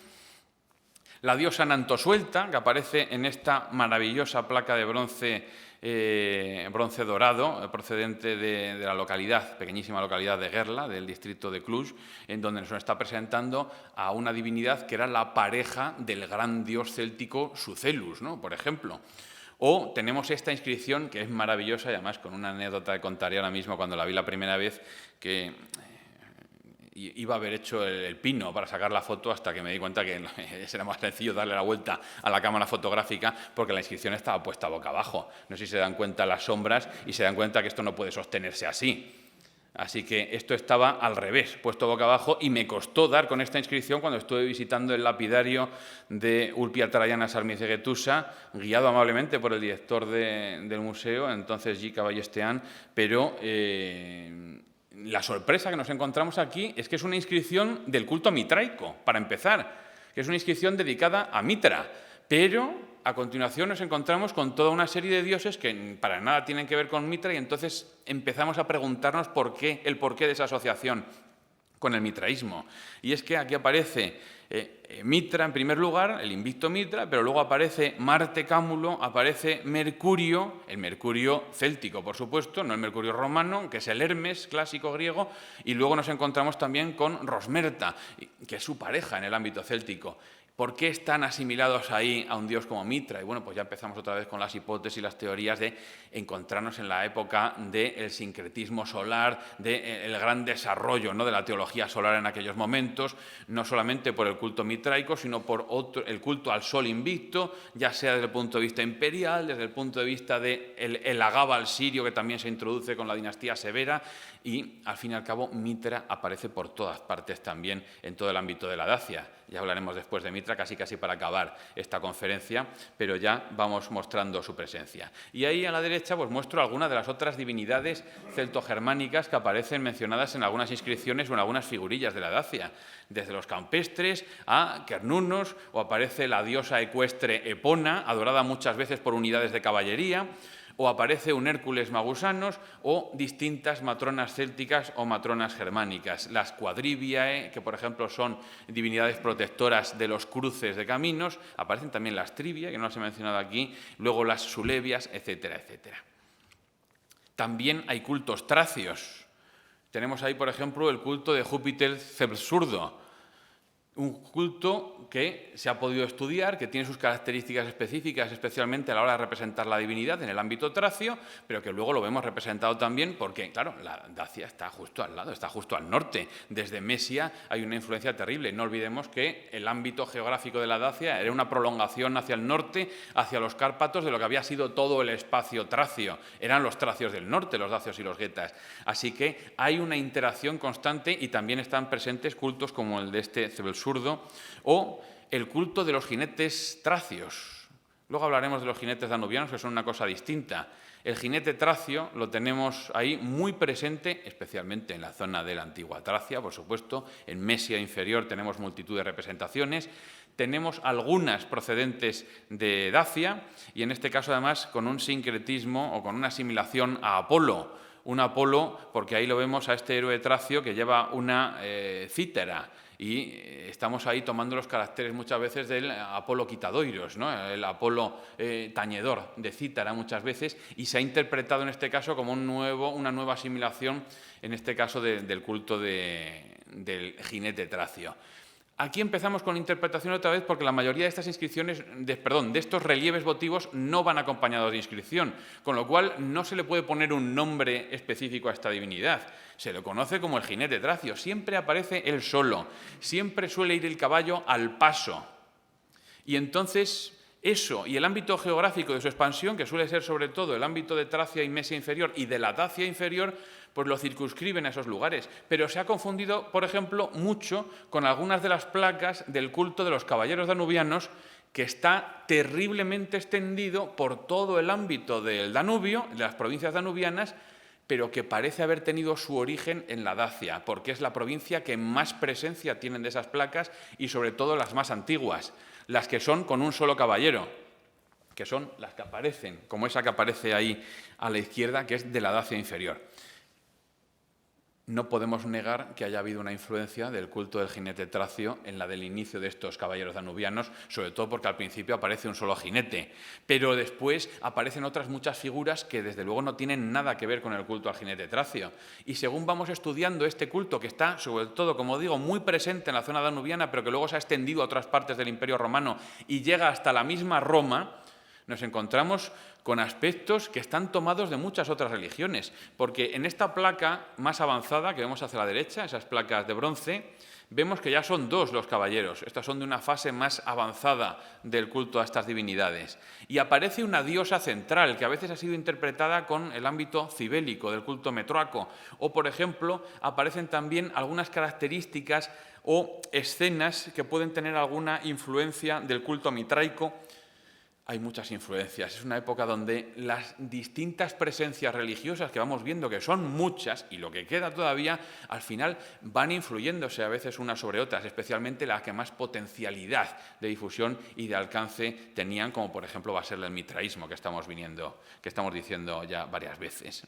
La diosa Nantosuelta, que aparece en esta maravillosa placa de bronce dorado, procedente de la localidad, pequeñísima localidad de Gerla, del distrito de Cluj, en donde nos está presentando a una divinidad que era la pareja del gran dios céltico Sucellus, ¿no? Por ejemplo. O tenemos esta inscripción que es maravillosa, y además con una anécdota que contaré ahora mismo cuando la vi la primera vez, que iba a haber hecho el pino para sacar la foto hasta que me di cuenta que era más sencillo darle la vuelta a la cámara fotográfica porque la inscripción estaba puesta boca abajo. No sé si se dan cuenta las sombras y se dan cuenta que esto no puede sostenerse así. Así que esto estaba al revés, puesto boca abajo, y me costó dar con esta inscripción cuando estuve visitando el lapidario de Ulpia Traiana Sarmizegetusa, guiado amablemente por el director del museo, entonces G. Caballestean, pero la sorpresa que nos encontramos aquí es que es una inscripción del culto mitraico, para empezar, que es una inscripción dedicada a Mitra, pero a continuación nos encontramos con toda una serie de dioses que para nada tienen que ver con Mitra, y entonces empezamos a preguntarnos el porqué de esa asociación con el mitraísmo. Y es que aquí aparece Mitra en primer lugar, el invicto Mitra, pero luego aparece Marte Cámulo, aparece Mercurio, el Mercurio céltico, por supuesto, no el Mercurio romano, que es el Hermes clásico griego, y luego nos encontramos también con Rosmerta, que es su pareja en el ámbito céltico. ¿Por qué están asimilados ahí a un dios como Mitra? Y bueno, pues ya empezamos otra vez con las hipótesis y las teorías de encontrarnos en la época del sincretismo solar, del gran desarrollo, ¿no?, de la teología solar en aquellos momentos, no solamente por el culto mitraico, sino por el culto al sol invicto, ya sea desde el punto de vista imperial, desde el punto de vista del Agábal sirio, que también se introduce con la dinastía severa, y al fin y al cabo Mitra aparece por todas partes también en todo el ámbito de la Dacia. Ya hablaremos después de Mitra, casi para acabar esta conferencia, pero ya vamos mostrando su presencia. Y ahí a la derecha pues muestro algunas de las otras divinidades celtogermánicas que aparecen mencionadas en algunas inscripciones o en algunas figurillas de la Dacia, desde los campestres a Cernunos, o aparece la diosa ecuestre Epona, adorada muchas veces por unidades de caballería, o aparece un Hércules Magusanos o distintas matronas célticas o matronas germánicas. Las Quadriviae, que por ejemplo son divinidades protectoras de los cruces de caminos, aparecen también las Trivia, que no las he mencionado aquí, luego las Sulevias, etcétera, etcétera. También hay cultos tracios. Tenemos ahí, por ejemplo, el culto de Júpiter Cebsurdo, un culto que se ha podido estudiar, que tiene sus características específicas, especialmente a la hora de representar la divinidad en el ámbito tracio, pero que luego lo vemos representado también porque, claro, la Dacia está justo al lado, está justo al norte. Desde Mesia hay una influencia terrible. No olvidemos que el ámbito geográfico de la Dacia era una prolongación hacia el norte, hacia los Cárpatos, de lo que había sido todo el espacio tracio. Eran los tracios del norte, los dacios y los getas. Así que hay una interacción constante y también están presentes cultos como el de este Cebsurdo o el culto de los jinetes tracios. Luego hablaremos de los jinetes danubianos, que son una cosa distinta. El jinete tracio lo tenemos ahí muy presente, especialmente en la zona de la antigua Tracia, por supuesto. En Mesia inferior tenemos multitud de representaciones. Tenemos algunas procedentes de Dacia y en este caso además con un sincretismo o con una asimilación a Apolo. Un Apolo, porque ahí lo vemos a este héroe tracio que lleva una cítara. Y estamos ahí tomando los caracteres muchas veces del Apolo Quitadoiros, ¿no? El Apolo tañedor de cítara muchas veces, y se ha interpretado en este caso como una nueva asimilación, en este caso del culto del jinete tracio. Aquí empezamos con interpretación otra vez porque la mayoría de estas inscripciones, de estos relieves votivos no van acompañados de inscripción, con lo cual no se le puede poner un nombre específico a esta divinidad. Se lo conoce como el jinete tracio, siempre aparece él solo, siempre suele ir el caballo al paso. Y entonces eso y el ámbito geográfico de su expansión, que suele ser sobre todo el ámbito de Tracia y Mesia inferior y de la Dacia inferior, pues lo circunscriben a esos lugares. Pero se ha confundido, por ejemplo, mucho con algunas de las placas del culto de los caballeros danubianos, que está terriblemente extendido por todo el ámbito del Danubio, de las provincias danubianas, pero que parece haber tenido su origen en la Dacia, porque es la provincia que más presencia tienen de esas placas y sobre todo las más antiguas, las que son con un solo caballero, que son las que aparecen, como esa que aparece ahí a la izquierda, que es de la Dacia inferior. No podemos negar que haya habido una influencia del culto del jinete tracio en la del inicio de estos caballeros danubianos, sobre todo porque al principio aparece un solo jinete, pero después aparecen otras muchas figuras que desde luego no tienen nada que ver con el culto al jinete tracio. Y según vamos estudiando este culto, que está sobre todo, como digo, muy presente en la zona danubiana, pero que luego se ha extendido a otras partes del Imperio Romano y llega hasta la misma Roma, nos encontramos con aspectos que están tomados de muchas otras religiones, porque en esta placa más avanzada que vemos hacia la derecha, esas placas de bronce, vemos que ya son dos los caballeros. Estas son de una fase más avanzada del culto a estas divinidades. Y aparece una diosa central, que a veces ha sido interpretada con el ámbito cibélico del culto metroaco. O, por ejemplo, aparecen también algunas características o escenas que pueden tener alguna influencia del culto mitraico. Hay muchas influencias. Es una época donde las distintas presencias religiosas que vamos viendo, que son muchas, y lo que queda todavía, al final van influyéndose a veces unas sobre otras, especialmente las que más potencialidad de difusión y de alcance tenían, como por ejemplo va a ser el mitraísmo que estamos diciendo ya varias veces.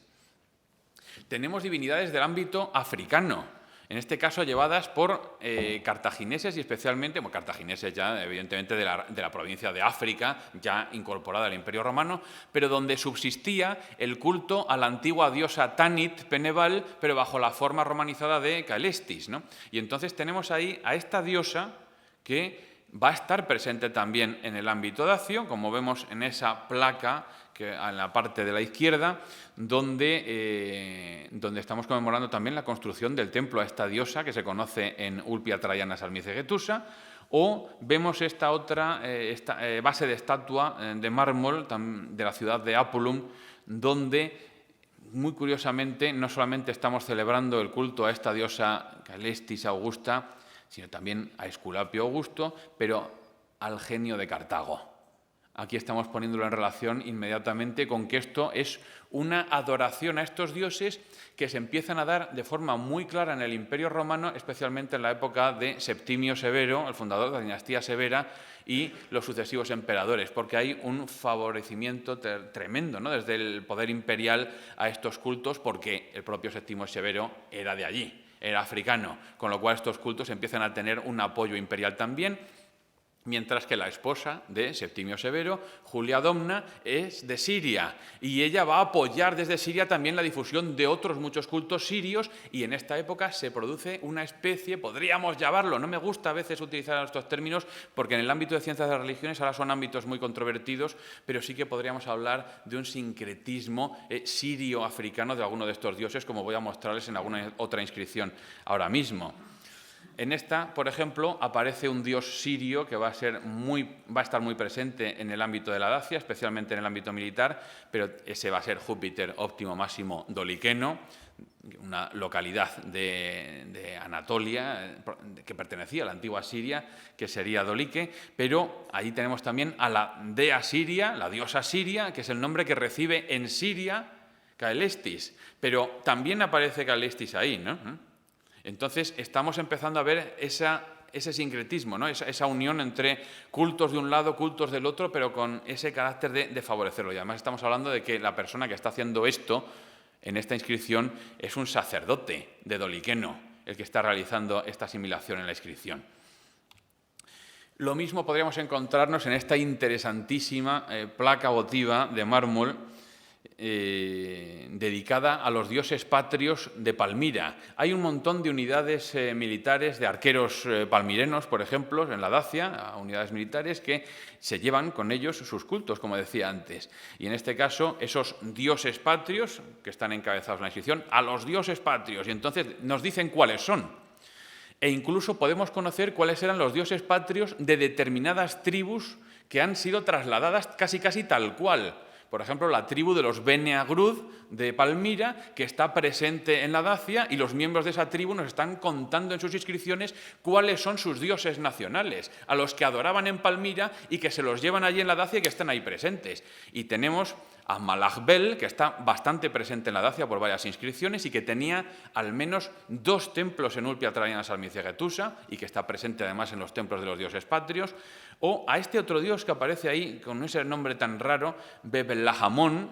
Tenemos divinidades del ámbito africano, en este caso llevadas por cartagineses y especialmente, cartagineses ya evidentemente de la provincia de África, ya incorporada al Imperio Romano, pero donde subsistía el culto a la antigua diosa Tanit Peneval, pero bajo la forma romanizada de Caelestis, ¿no? Y entonces tenemos ahí a esta diosa que va a estar presente también en el ámbito dacio, como vemos en esa placa que en la parte de la izquierda, donde estamos conmemorando también la construcción del templo a esta diosa que se conoce en Ulpia Traiana Salmicegetusa, o vemos esta otra base de estatua de mármol de la ciudad de Apulum, donde muy curiosamente no solamente estamos celebrando el culto a esta diosa Caelestis Augusta, sino también a Esculapio Augusto, pero al genio de Cartago, Aquí estamos poniéndolo en relación inmediatamente con que esto es una adoración a estos dioses que se empiezan a dar de forma muy clara en el Imperio Romano, especialmente en la época de Septimio Severo, el fundador de la dinastía Severa, y los sucesivos emperadores, porque hay un favorecimiento tremendo, ¿no?, desde el poder imperial a estos cultos, porque el propio Septimio Severo era de allí, era africano, con lo cual estos cultos empiezan a tener un apoyo imperial también. Mientras que la esposa de Septimio Severo, Julia Domna, es de Siria y ella va a apoyar desde Siria también la difusión de otros muchos cultos sirios, y en esta época se produce una especie, podríamos llamarlo, no me gusta a veces utilizar estos términos porque en el ámbito de ciencias de las religiones ahora son ámbitos muy controvertidos, pero sí que podríamos hablar de un sincretismo sirio-africano de alguno de estos dioses, como voy a mostrarles en alguna otra inscripción ahora mismo. En esta, por ejemplo, aparece un dios sirio que va a estar muy presente en el ámbito de la Dacia, especialmente en el ámbito militar, pero ese va a ser Júpiter óptimo máximo doliqueno, una localidad de Anatolia que pertenecía a la antigua Siria, que sería Dolique, pero ahí tenemos también a la dea Siria, la diosa Siria, que es el nombre que recibe en Siria Caelestis, pero también aparece Caelestis ahí, ¿no? Entonces, estamos empezando a ver ese sincretismo, ¿no?, esa unión entre cultos de un lado, cultos del otro, pero con ese carácter de favorecerlo. Y además estamos hablando de que la persona que está haciendo esto en esta inscripción es un sacerdote de Doliqueno, el que está realizando esta asimilación en la inscripción. Lo mismo podríamos encontrarnos en esta interesantísima placa votiva de mármol dedicada a los dioses patrios de Palmira. Hay un montón de unidades militares, de arqueros palmirenos, por ejemplo, en la Dacia, unidades militares que se llevan con ellos sus cultos, como decía antes. Y en este caso, esos dioses patrios, que están encabezados en la inscripción, a los dioses patrios, y entonces nos dicen cuáles son. E incluso podemos conocer cuáles eran los dioses patrios de determinadas tribus que han sido trasladadas casi tal cual. Por ejemplo, la tribu de los Bene Agrud de Palmira, que está presente en la Dacia, y los miembros de esa tribu nos están contando en sus inscripciones cuáles son sus dioses nacionales, a los que adoraban en Palmira y que se los llevan allí en la Dacia y que están ahí presentes. Y tenemos a Malachbel, que está bastante presente en la Dacia por varias inscripciones y que tenía al menos 2 templos en Ulpia Traiana Salmicegetusa y que está presente además en los templos de los dioses patrios, o a este otro dios que aparece ahí con ese nombre tan raro, Bebel-Lahamón.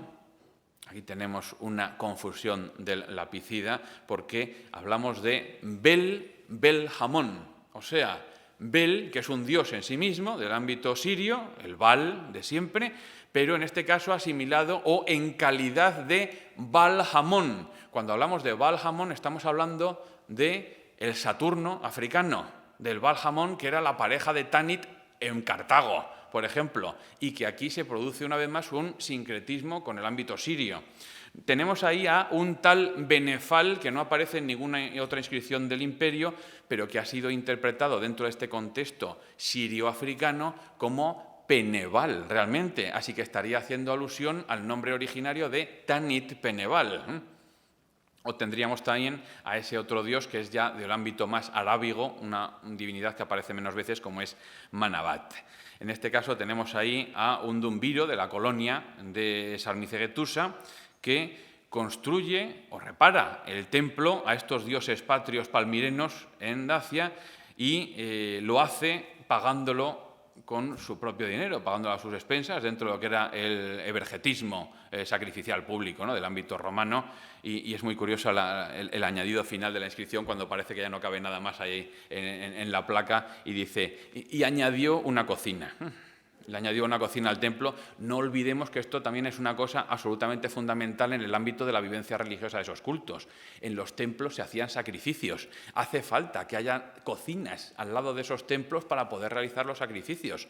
Aquí tenemos una confusión del lapicida porque hablamos de Bel-Hamón, o sea, Bel, que es un dios en sí mismo, del ámbito sirio, el Baal de siempre, pero en este caso asimilado o en calidad de Baal-Hamón. Cuando hablamos de Baal-Hamón estamos hablando de el Saturno africano, del Baal-Hamón, que era la pareja de Tanit en Cartago, por ejemplo, y que aquí se produce una vez más un sincretismo con el ámbito sirio. Tenemos ahí a un tal Benefal, que no aparece en ninguna otra inscripción del imperio, pero que ha sido interpretado dentro de este contexto sirio-africano como Peneval, realmente. Así que estaría haciendo alusión al nombre originario de Tanit Peneval. O tendríamos también a ese otro dios que es ya del ámbito más arábigo, una divinidad que aparece menos veces, como es Manabat. En este caso tenemos ahí a un dumbiro de la colonia de Salmicegetusa, que construye o repara el templo a estos dioses patrios palmirenos en Dacia y lo hace pagándolo con su propio dinero, pagándolo a sus expensas dentro de lo que era el evergetismo sacrificial público, ¿no?, del ámbito romano, y es muy curioso el añadido final de la inscripción cuando parece que ya no cabe nada más ahí en la placa y dice, y añadió una cocina. Le añadió una cocina al templo. No olvidemos que esto también es una cosa absolutamente fundamental en el ámbito de la vivencia religiosa de esos cultos. En los templos se hacían sacrificios. Hace falta que haya cocinas al lado de esos templos para poder realizar los sacrificios.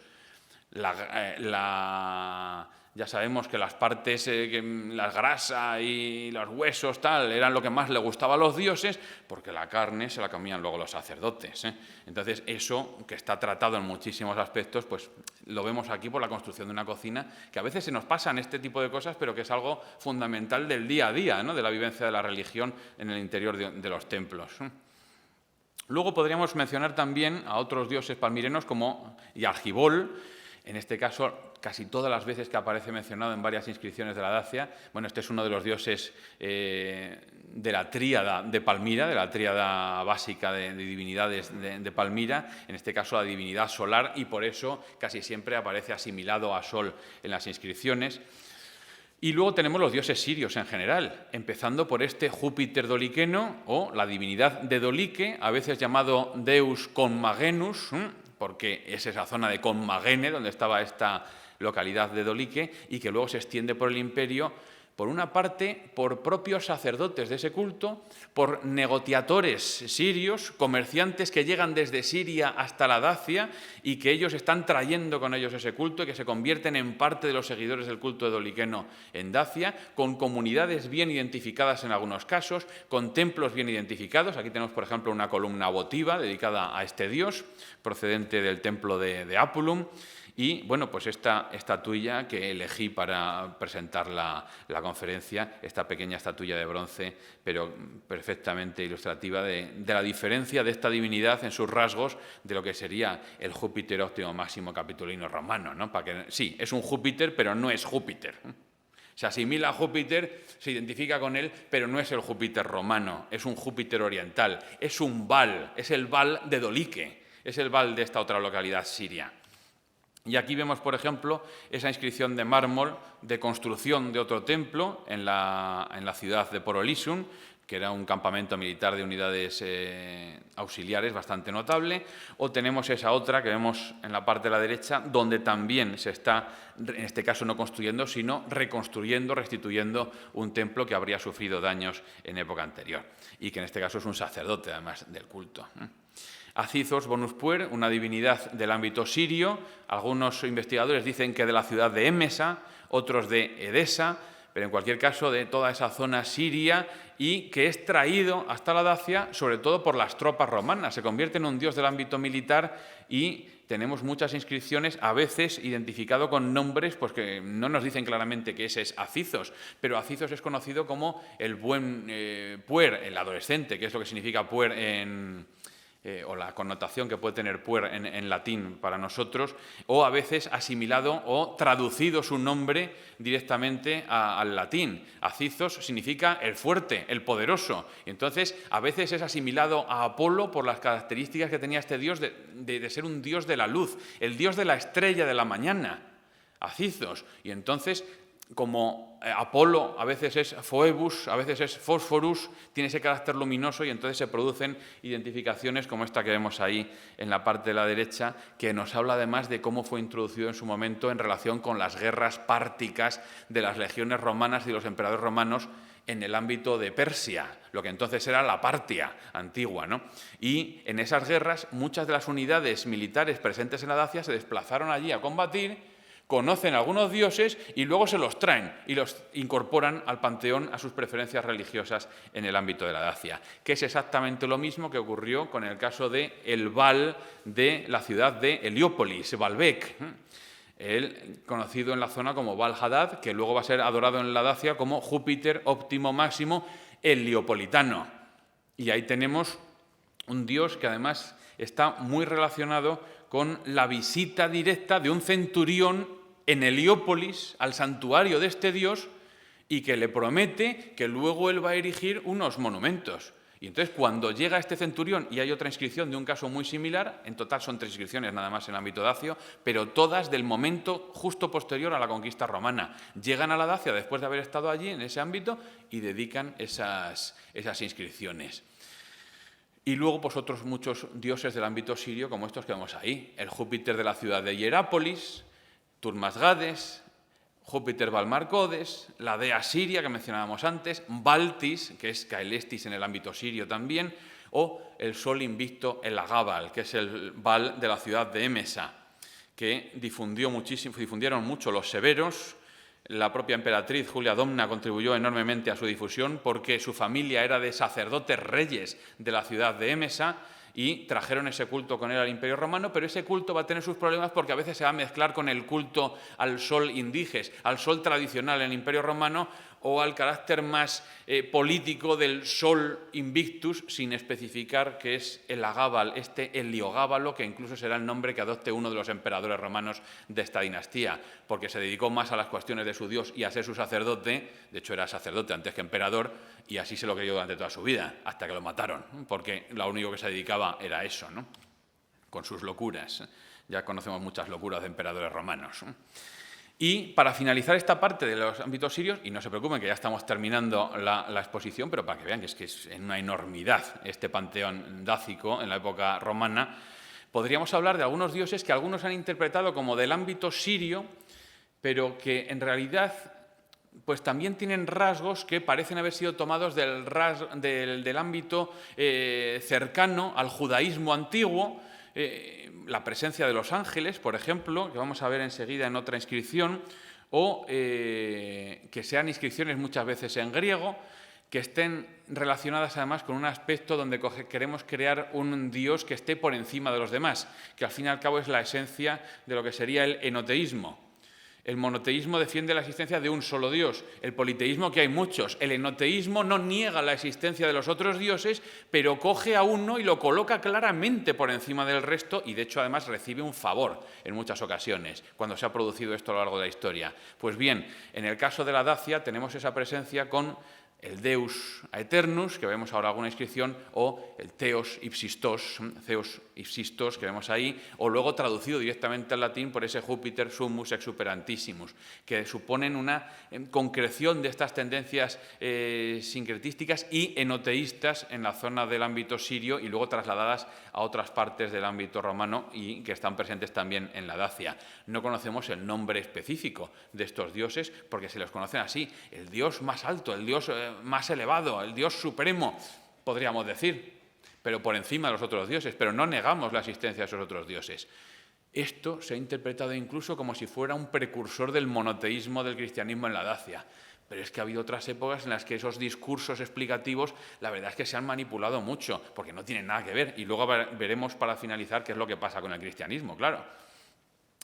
Ya sabemos que las partes, la grasa y los huesos tal, eran lo que más le gustaba a los dioses, porque la carne se la comían luego los sacerdotes. Entonces, eso, que está tratado en muchísimos aspectos, pues lo vemos aquí por la construcción de una cocina, que a veces se nos pasan este tipo de cosas, pero que es algo fundamental del día a día, ¿no?, de la vivencia de la religión en el interior de los templos. Luego podríamos mencionar también a otros dioses palmirenos como Yargibol, en este caso casi todas las veces que aparece mencionado en varias inscripciones de la Dacia. Bueno, este es uno de los dioses de la tríada de Palmira, de la tríada básica de divinidades de Palmira, en este caso la divinidad solar, y por eso casi siempre aparece asimilado a Sol en las inscripciones. Y luego tenemos los dioses sirios en general, empezando por este Júpiter doliqueno o la divinidad de Dolique, a veces llamado Deus Conmagenus, porque es esa zona de Conmagene, donde estaba esta localidad de Dolique, y que luego se extiende por el imperio, por una parte, por propios sacerdotes de ese culto, por negociadores sirios, comerciantes que llegan desde Siria hasta la Dacia y que ellos están trayendo con ellos ese culto y que se convierten en parte de los seguidores del culto de doliqueno en Dacia, con comunidades bien identificadas en algunos casos, con templos bien identificados. Aquí tenemos, por ejemplo, una columna votiva dedicada a este dios, procedente del templo de Apulum. Y, bueno, pues esta estatuilla que elegí para presentar la conferencia, esta pequeña estatuilla de bronce, pero perfectamente ilustrativa de la diferencia de esta divinidad en sus rasgos de lo que sería el Júpiter óptimo máximo capitolino romano, ¿no? Sí, es un Júpiter, pero no es Júpiter. Se asimila a Júpiter, se identifica con él, pero no es el Júpiter romano, es un Júpiter oriental, es un Baal, es el Baal de Dolique, es el Baal de esta otra localidad siria. Y aquí vemos, por ejemplo, esa inscripción de mármol de construcción de otro templo en la ciudad de Porolisum, que era un campamento militar de unidades auxiliares bastante notable. O tenemos esa otra que vemos en la parte de la derecha, donde también se está, en este caso no construyendo, sino reconstruyendo, restituyendo un templo que habría sufrido daños en época anterior, y que en este caso es un sacerdote, además del culto. Acizos Bonus Puer, una divinidad del ámbito sirio. Algunos investigadores dicen que de la ciudad de Émesa, otros de Edesa, pero en cualquier caso de toda esa zona siria, y que es traído hasta la Dacia sobre todo por las tropas romanas. Se convierte en un dios del ámbito militar y tenemos muchas inscripciones, a veces identificado con nombres pues que no nos dicen claramente que ese es Acizos, pero Acizos es conocido como el buen puer, el adolescente, que es lo que significa puer o la connotación que puede tener puer en latín para nosotros, o a veces asimilado o traducido su nombre directamente al latín. Acizos significa el fuerte, el poderoso, y entonces a veces es asimilado a Apolo por las características que tenía este dios de ser un dios de la luz, el dios de la estrella de la mañana, Acizos, y entonces como Apolo a veces es Phoebus, a veces es Phosphorus, tiene ese carácter luminoso y entonces se producen identificaciones como esta que vemos ahí en la parte de la derecha, que nos habla además de cómo fue introducido en su momento en relación con las guerras párticas de las legiones romanas y los emperadores romanos en el ámbito de Persia, lo que entonces era la Partia antigua, ¿no? Y en esas guerras muchas de las unidades militares presentes en la Dacia se desplazaron allí a combatir, conocen a algunos dioses y luego se los traen y los incorporan al panteón a sus preferencias religiosas en el ámbito de la Dacia, que es exactamente lo mismo que ocurrió con el caso de el Baal de la ciudad de Heliópolis, Baalbek, él conocido en la zona como Baal-Hadad, que luego va a ser adorado en la Dacia como Júpiter óptimo máximo heliopolitano. Y ahí tenemos un dios que además está muy relacionado con la visita directa de un centurión en Heliópolis al santuario de este dios y que le promete que luego él va a erigir unos monumentos. Y entonces cuando llega este centurión, y hay otra inscripción de un caso muy similar, en total son 3 inscripciones nada más en el ámbito dacio, pero todas del momento justo posterior a la conquista romana, llegan a la Dacia después de haber estado allí en ese ámbito y dedican esas inscripciones. Y luego, pues otros muchos dioses del ámbito sirio, como estos que vemos ahí. El Júpiter de la ciudad de Hierápolis, Turmasgades, Júpiter Balmarcodes, la dea siria que mencionábamos antes, Baltis, que es Caelestis en el ámbito sirio también, o el sol invicto el Agábal, que es el Baal de la ciudad de Émesa, que difundieron mucho los severos. La propia emperatriz Julia Domna contribuyó enormemente a su difusión porque su familia era de sacerdotes reyes de la ciudad de Émesa y trajeron ese culto con él al Imperio Romano, pero ese culto va a tener sus problemas porque a veces se va a mezclar con el culto al sol indiges, al sol tradicional en el Imperio Romano, o al carácter más político del Sol Invictus, sin especificar que es el Agábal, Heliogábalo, que incluso será el nombre que adopte uno de los emperadores romanos de esta dinastía, porque se dedicó más a las cuestiones de su dios y a ser su sacerdote. De hecho, era sacerdote antes que emperador, y así se lo creyó durante toda su vida, hasta que lo mataron, porque lo único que se dedicaba era eso, ¿no? Con sus locuras. Ya conocemos muchas locuras de emperadores romanos. Y para finalizar esta parte de los ámbitos sirios, y no se preocupen que ya estamos terminando la exposición, pero para que vean que es una enormidad este panteón dácico en la época romana, podríamos hablar de algunos dioses que algunos han interpretado como del ámbito sirio, pero que en realidad pues también tienen rasgos que parecen haber sido tomados del ámbito cercano al judaísmo antiguo. La presencia de los ángeles, por ejemplo, que vamos a ver enseguida en otra inscripción, o que sean inscripciones muchas veces en griego, que estén relacionadas además con un aspecto donde queremos crear un Dios que esté por encima de los demás, que al fin y al cabo es la esencia de lo que sería el enoteísmo. El monoteísmo defiende la existencia de un solo Dios, el politeísmo que hay muchos. El enoteísmo no niega la existencia de los otros dioses, pero coge a uno y lo coloca claramente por encima del resto y de hecho además recibe un favor en muchas ocasiones cuando se ha producido esto a lo largo de la historia. Pues bien, en el caso de la Dacia tenemos esa presencia con el Deus Aeternus, que vemos ahora alguna inscripción, o el Theos Ipsistos, Zeus Ipsistos, que vemos ahí, o luego traducido directamente al latín por ese Júpiter Summus Exuperantissimus, que suponen una concreción de estas tendencias sincretísticas y enoteístas en la zona del ámbito sirio y luego trasladadas a otras partes del ámbito romano y que están presentes también en la Dacia. No conocemos el nombre específico de estos dioses porque se los conocen así, el dios más alto, el dios más elevado, el Dios supremo, podríamos decir, pero por encima de los otros dioses, pero no negamos la existencia de esos otros dioses. Esto se ha interpretado incluso como si fuera un precursor del monoteísmo del cristianismo en la Dacia, pero es que ha habido otras épocas en las que esos discursos explicativos, la verdad es que se han manipulado mucho, porque no tienen nada que ver, y luego veremos para finalizar qué es lo que pasa con el cristianismo, claro.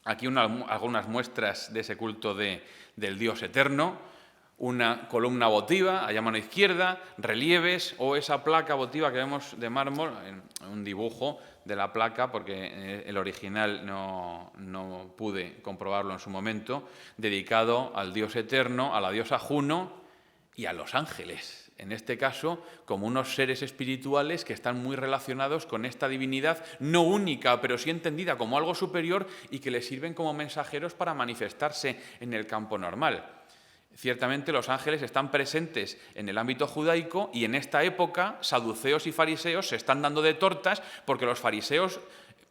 Aquí algunas muestras de ese culto del Dios eterno, una columna votiva, allá a mano izquierda, relieves o esa placa votiva que vemos de mármol, un dibujo de la placa, porque el original no pude comprobarlo en su momento, dedicado al Dios eterno, a la diosa Juno y a los ángeles. En este caso, como unos seres espirituales que están muy relacionados con esta divinidad, no única, pero sí entendida como algo superior y que les sirven como mensajeros para manifestarse en el campo normal. Ciertamente los ángeles están presentes en el ámbito judaico y en esta época saduceos y fariseos se están dando de tortas porque los fariseos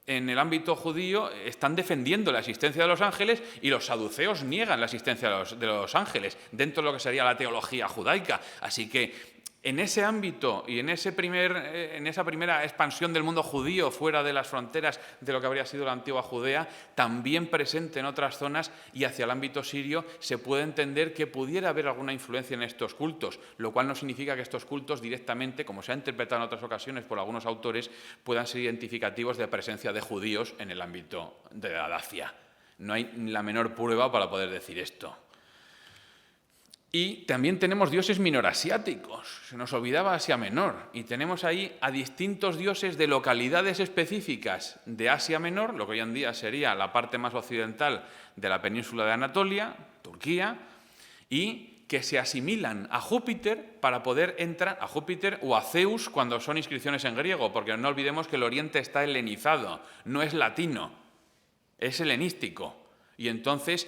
en el ámbito judío están defendiendo la existencia de los ángeles y los saduceos niegan la existencia de los ángeles dentro de lo que sería la teología judaica. Así que en ese ámbito y en esa primera expansión del mundo judío fuera de las fronteras de lo que habría sido la antigua Judea, también presente en otras zonas y hacia el ámbito sirio, se puede entender que pudiera haber alguna influencia en estos cultos, lo cual no significa que estos cultos directamente, como se ha interpretado en otras ocasiones por algunos autores, puedan ser identificativos de presencia de judíos en el ámbito de la Dacia. No hay la menor prueba para poder decir esto. Y también tenemos dioses minorasiáticos, se nos olvidaba Asia Menor, y tenemos ahí a distintos dioses de localidades específicas de Asia Menor, lo que hoy en día sería la parte más occidental de la península de Anatolia, Turquía, y que se asimilan a Júpiter para poder entrar a Júpiter o a Zeus cuando son inscripciones en griego, porque no olvidemos que el Oriente está helenizado, no es latino, es helenístico, y entonces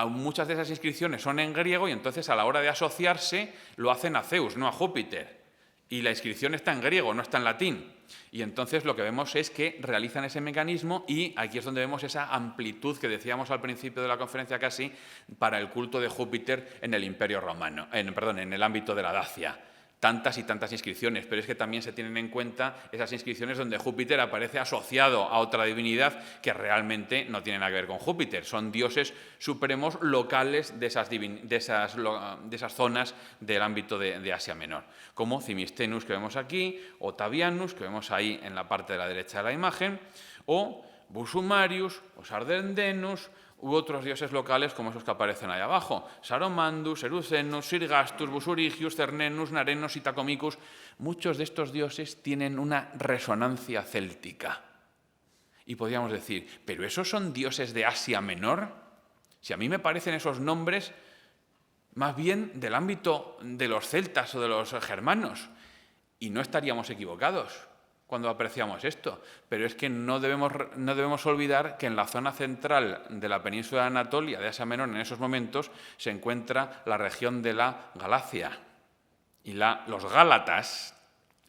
muchas de esas inscripciones son en griego y entonces a la hora de asociarse lo hacen a Zeus, no a Júpiter. Y la inscripción está en griego, no está en latín. Y entonces lo que vemos es que realizan ese mecanismo y aquí es donde vemos esa amplitud que decíamos al principio de la conferencia casi para el culto de Júpiter en el Imperio Romano, en el ámbito de la Dacia. Tantas y tantas inscripciones, pero es que también se tienen en cuenta esas inscripciones donde Júpiter aparece asociado a otra divinidad que realmente no tiene nada que ver con Júpiter, son dioses supremos locales de esas zonas del ámbito de Asia Menor, como Cimistenus que vemos aquí, o Tavianus que vemos ahí en la parte de la derecha de la imagen, o Busumarius, o Sardendenus, u otros dioses locales como esos que aparecen ahí abajo. Saromandus, Erucenus, Sirgastus, Busurigius, Cernenus, Narenos y Tacomicus. Muchos de estos dioses tienen una resonancia céltica. Y podríamos decir, ¿pero esos son dioses de Asia Menor? Si a mí me parecen esos nombres más bien del ámbito de los celtas o de los germanos. Y no estaríamos equivocados cuando apreciamos esto. Pero es que no debemos olvidar que en la zona central de la península de Anatolia, de Asia Menor, en esos momentos, se encuentra la región de la Galacia. Y los gálatas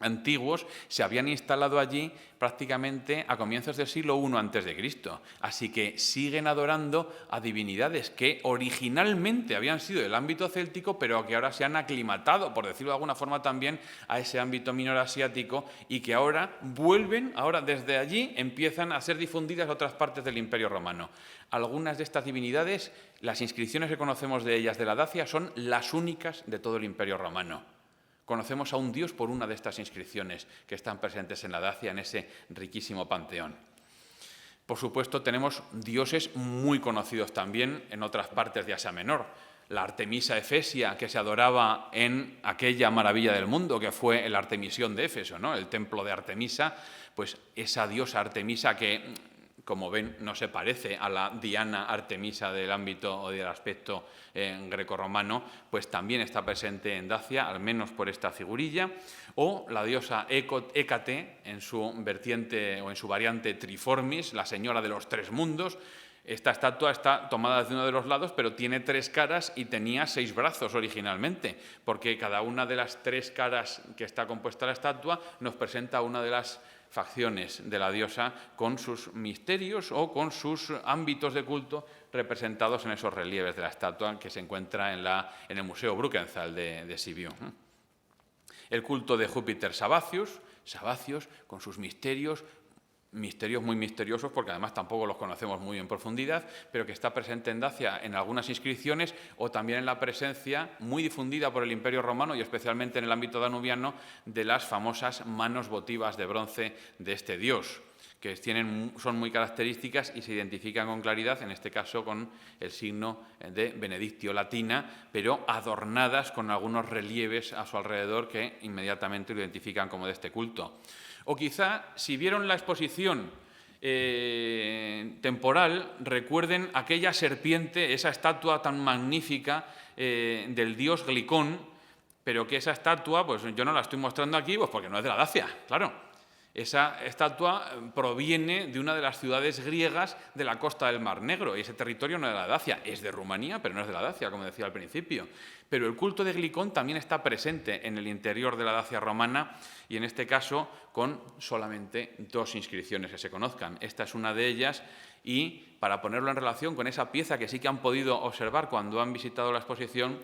antiguos se habían instalado allí prácticamente a comienzos del siglo I a.C. Así que siguen adorando a divinidades que originalmente habían sido del ámbito céltico, pero que ahora se han aclimatado, por decirlo de alguna forma, también a ese ámbito menor asiático y que ahora vuelven, desde allí empiezan a ser difundidas a otras partes del Imperio Romano. Algunas de estas divinidades, las inscripciones que conocemos de ellas de la Dacia, son las únicas de todo el Imperio Romano. Conocemos a un dios por una de estas inscripciones que están presentes en la Dacia, en ese riquísimo panteón. Por supuesto, tenemos dioses muy conocidos también en otras partes de Asia Menor. La Artemisa Efesia, que se adoraba en aquella maravilla del mundo, que fue el Artemisión de Éfeso, ¿no? El templo de Artemisa, pues esa diosa Artemisa que, como ven, no se parece a la Diana Artemisa del ámbito o del aspecto grecorromano, pues también está presente en Dacia, al menos por esta figurilla, o la diosa Hécate en su vertiente o en su variante Triformis, la señora de los tres mundos. Esta estatua está tomada de uno de los lados, pero tiene 3 caras y tenía 6 brazos originalmente, porque cada una de las 3 caras que está compuesta la estatua nos presenta una de las facciones de la diosa con sus misterios o con sus ámbitos de culto representados en esos relieves de la estatua que se encuentra en el Museo Brukenthal de Sibiu. El culto de Júpiter Sabacius con sus misterios muy misteriosos, porque además tampoco los conocemos muy en profundidad, pero que está presente en Dacia en algunas inscripciones o también en la presencia muy difundida por el Imperio Romano y especialmente en el ámbito danubiano de las famosas manos votivas de bronce de este dios, que son muy características y se identifican con claridad, en este caso con el signo de Benedictio latina, pero adornadas con algunos relieves a su alrededor que inmediatamente lo identifican como de este culto. O quizá, si vieron la exposición temporal, recuerden aquella serpiente, esa estatua tan magnífica del dios Glicón, pero que esa estatua, pues yo no la estoy mostrando aquí, pues porque no es de la Dacia, claro. Esa estatua proviene de una de las ciudades griegas de la costa del Mar Negro, y ese territorio no es de la Dacia, es de Rumanía, pero no es de la Dacia, como decía al principio. Pero el culto de Glicón también está presente en el interior de la Dacia romana, y en este caso con solamente 2 inscripciones que se conozcan. Esta es una de ellas, y para ponerlo en relación con esa pieza que sí que han podido observar cuando han visitado la exposición,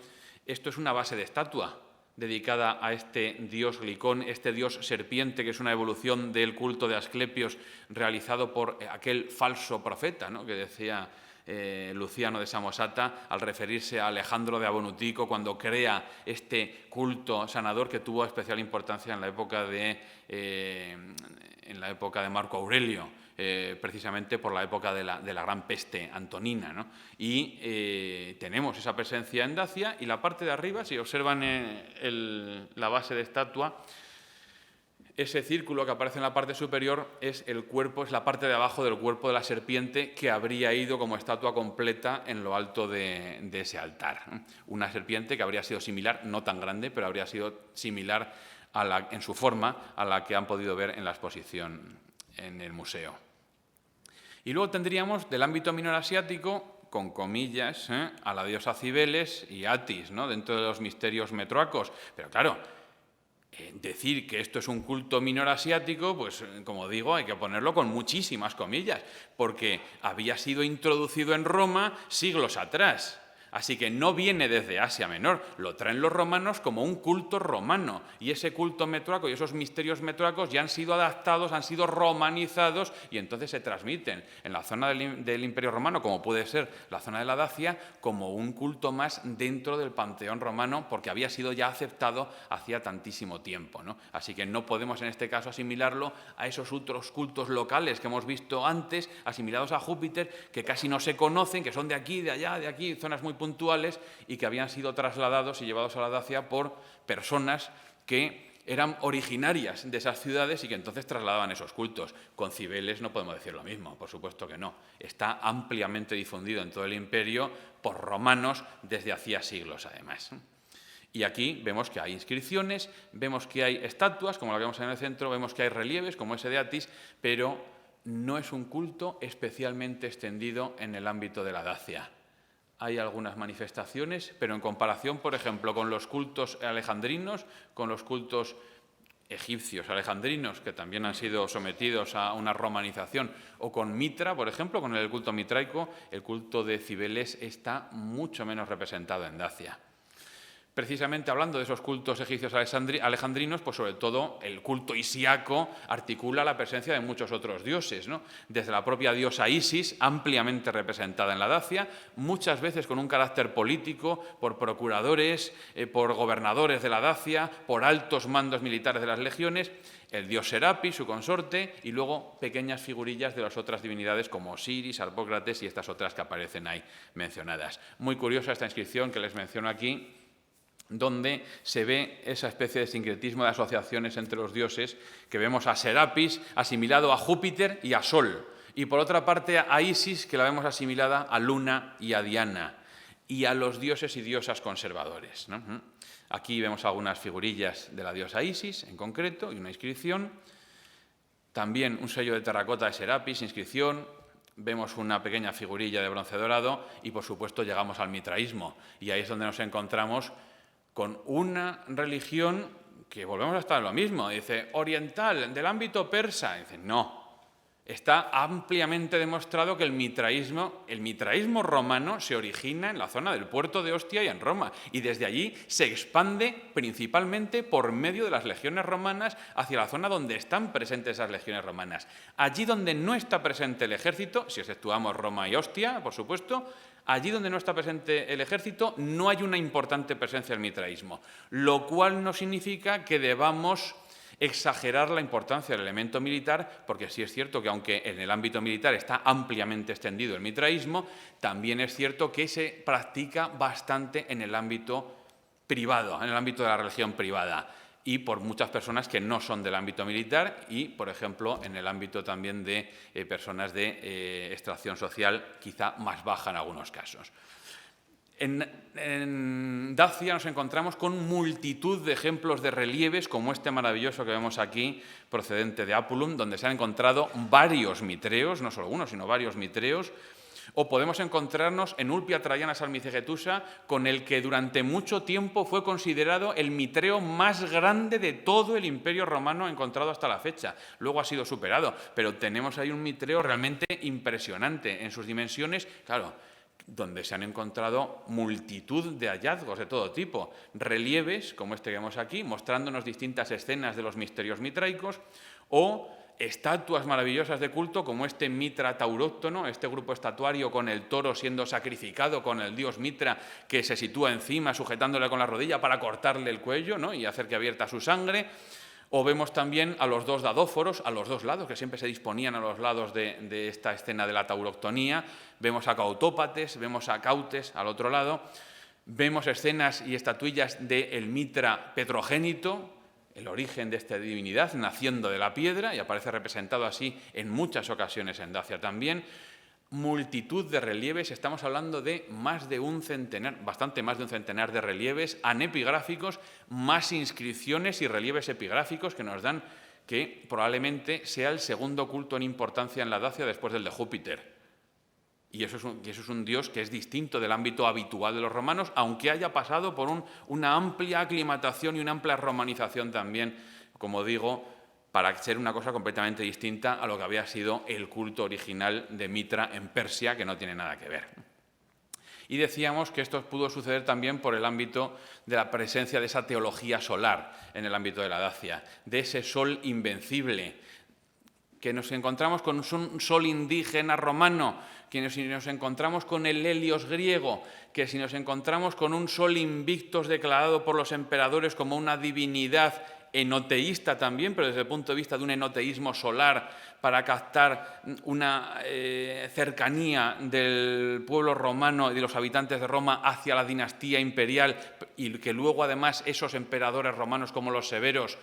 esto es una base de estatua dedicada a este dios Glicón, este dios serpiente, que es una evolución del culto de Asclepios realizado por aquel falso profeta, ¿no?, que decía Luciano de Samosata al referirse a Alejandro de Abonutico cuando crea este culto sanador que tuvo especial importancia en la época de Marco Aurelio, precisamente por la época de la gran peste antonina, ¿no? Y tenemos esa presencia en Dacia, y la parte de arriba, si observan la base de estatua, ese círculo que aparece en la parte superior es el cuerpo, es la parte de abajo del cuerpo de la serpiente que habría ido como estatua completa en lo alto de ese altar. Una serpiente que habría sido similar, no tan grande, pero habría sido similar en su forma a la que han podido ver en la exposición en el museo. Y luego tendríamos del ámbito menor asiático, con comillas, a la diosa Cibeles y Atis, ¿no?, dentro de los misterios metroacos. Pero claro, decir que esto es un culto menor asiático, pues como digo, hay que ponerlo con muchísimas comillas, porque había sido introducido en Roma siglos atrás. Así que no viene desde Asia Menor, lo traen los romanos como un culto romano. Y ese culto metruaco y esos misterios metruacos ya han sido adaptados, han sido romanizados y entonces se transmiten en la zona del Imperio Romano, como puede ser la zona de la Dacia, como un culto más dentro del panteón romano, porque había sido ya aceptado hacía tantísimo tiempo, ¿no? Así que no podemos en este caso asimilarlo a esos otros cultos locales que hemos visto antes, asimilados a Júpiter, que casi no se conocen, que son de aquí, de allá, de aquí, zonas muy puntuales y que habían sido trasladados y llevados a la Dacia por personas que eran originarias de esas ciudades y que entonces trasladaban esos cultos. Con Cibeles no podemos decir lo mismo, por supuesto que no. Está ampliamente difundido en todo el imperio por romanos desde hacía siglos, además. Y aquí vemos que hay inscripciones, vemos que hay estatuas, como la que vemos en el centro, vemos que hay relieves, como ese de Atis, pero no es un culto especialmente extendido en el ámbito de la Dacia. Hay algunas manifestaciones, pero en comparación, por ejemplo, con los cultos alejandrinos, con los cultos egipcios alejandrinos, que también han sido sometidos a una romanización, o con Mitra, por ejemplo, con el culto mitraico, el culto de Cibeles está mucho menos representado en Dacia. Precisamente hablando de esos cultos egipcios alejandrinos, pues sobre todo el culto isíaco articula la presencia de muchos otros dioses, ¿no? Desde la propia diosa Isis, ampliamente representada en la Dacia, muchas veces con un carácter político, por procuradores, por gobernadores de la Dacia, por altos mandos militares de las legiones, el dios Serapis, su consorte, y luego pequeñas figurillas de las otras divinidades como Osiris, Harpócrates y estas otras que aparecen ahí mencionadas. Muy curiosa esta inscripción que les menciono aquí, donde se ve esa especie de sincretismo de asociaciones entre los dioses, que vemos a Serapis asimilado a Júpiter y a Sol, y por otra parte a Isis, que la vemos asimilada a Luna y a Diana, y a los dioses y diosas conservadores, ¿no? Aquí vemos algunas figurillas de la diosa Isis, en concreto, y una inscripción. También un sello de terracota de Serapis, inscripción. Vemos una pequeña figurilla de bronce dorado y, por supuesto, llegamos al mitraísmo. Y ahí es donde nos encontramos con una religión que volvemos a estar en lo mismo. Dice, oriental, del ámbito persa. Dice, no. Está ampliamente demostrado que el mitraísmo romano se origina en la zona del puerto de Ostia y en Roma, y desde allí se expande principalmente por medio de las legiones romanas hacia la zona donde están presentes esas legiones romanas. Allí donde no está presente el ejército, si exceptuamos Roma y Ostia, por supuesto, allí donde no está presente el ejército no hay una importante presencia del mitraísmo, lo cual no significa que debamos exagerar la importancia del elemento militar, porque sí es cierto que aunque en el ámbito militar está ampliamente extendido el mitraísmo, también es cierto que se practica bastante en el ámbito privado, en el ámbito de la religión privada, y por muchas personas que no son del ámbito militar y, por ejemplo, en el ámbito también de personas de extracción social quizá más baja en algunos casos. En Dacia nos encontramos con multitud de ejemplos de relieves, como este maravilloso que vemos aquí, procedente de Apulum, donde se han encontrado varios mitreos, no solo uno, sino varios mitreos. O podemos encontrarnos en Ulpia Traiana Salmicegetusa, con el que durante mucho tiempo fue considerado el mitreo más grande de todo el Imperio Romano encontrado hasta la fecha. Luego ha sido superado, pero tenemos ahí un mitreo realmente impresionante en sus dimensiones, claro, donde se han encontrado multitud de hallazgos de todo tipo, relieves, como este que vemos aquí, mostrándonos distintas escenas de los misterios mitraicos, o estatuas maravillosas de culto, como este Mitra tauróctono, este grupo estatuario con el toro siendo sacrificado con el dios Mitra, que se sitúa encima, sujetándole con la rodilla para cortarle el cuello, ¿no?, y hacer que abierta su sangre. O vemos también a los dos dadóforos, a los dos lados, que siempre se disponían a los lados de esta escena de la tauroctonía. Vemos a Cautópates, vemos a Cautes al otro lado. Vemos escenas y estatuillas del Mitra petrogénito, el origen de esta divinidad, naciendo de la piedra, y aparece representado así en muchas ocasiones en Dacia también. Multitud de relieves, estamos hablando de más de un centenar, bastante más de un centenar de relieves anepigráficos, más inscripciones y relieves epigráficos que nos dan que probablemente sea el segundo culto en importancia en la Dacia después del de Júpiter. Y eso es un dios que es distinto del ámbito habitual de los romanos, aunque haya pasado por una amplia aclimatación y una amplia romanización también, como digo, para ser una cosa completamente distinta a lo que había sido el culto original de Mitra en Persia, que no tiene nada que ver. Y decíamos que esto pudo suceder también por el ámbito de la presencia de esa teología solar en el ámbito de la Dacia, de ese sol invencible, que nos encontramos con un sol indígena romano, que si nos encontramos con el Helios griego, que si nos encontramos con un sol invictus declarado por los emperadores como una divinidad enoteísta también, pero desde el punto de vista de un enoteísmo solar, para captar una cercanía del pueblo romano y de los habitantes de Roma hacia la dinastía imperial, y que luego además esos emperadores romanos como los severos,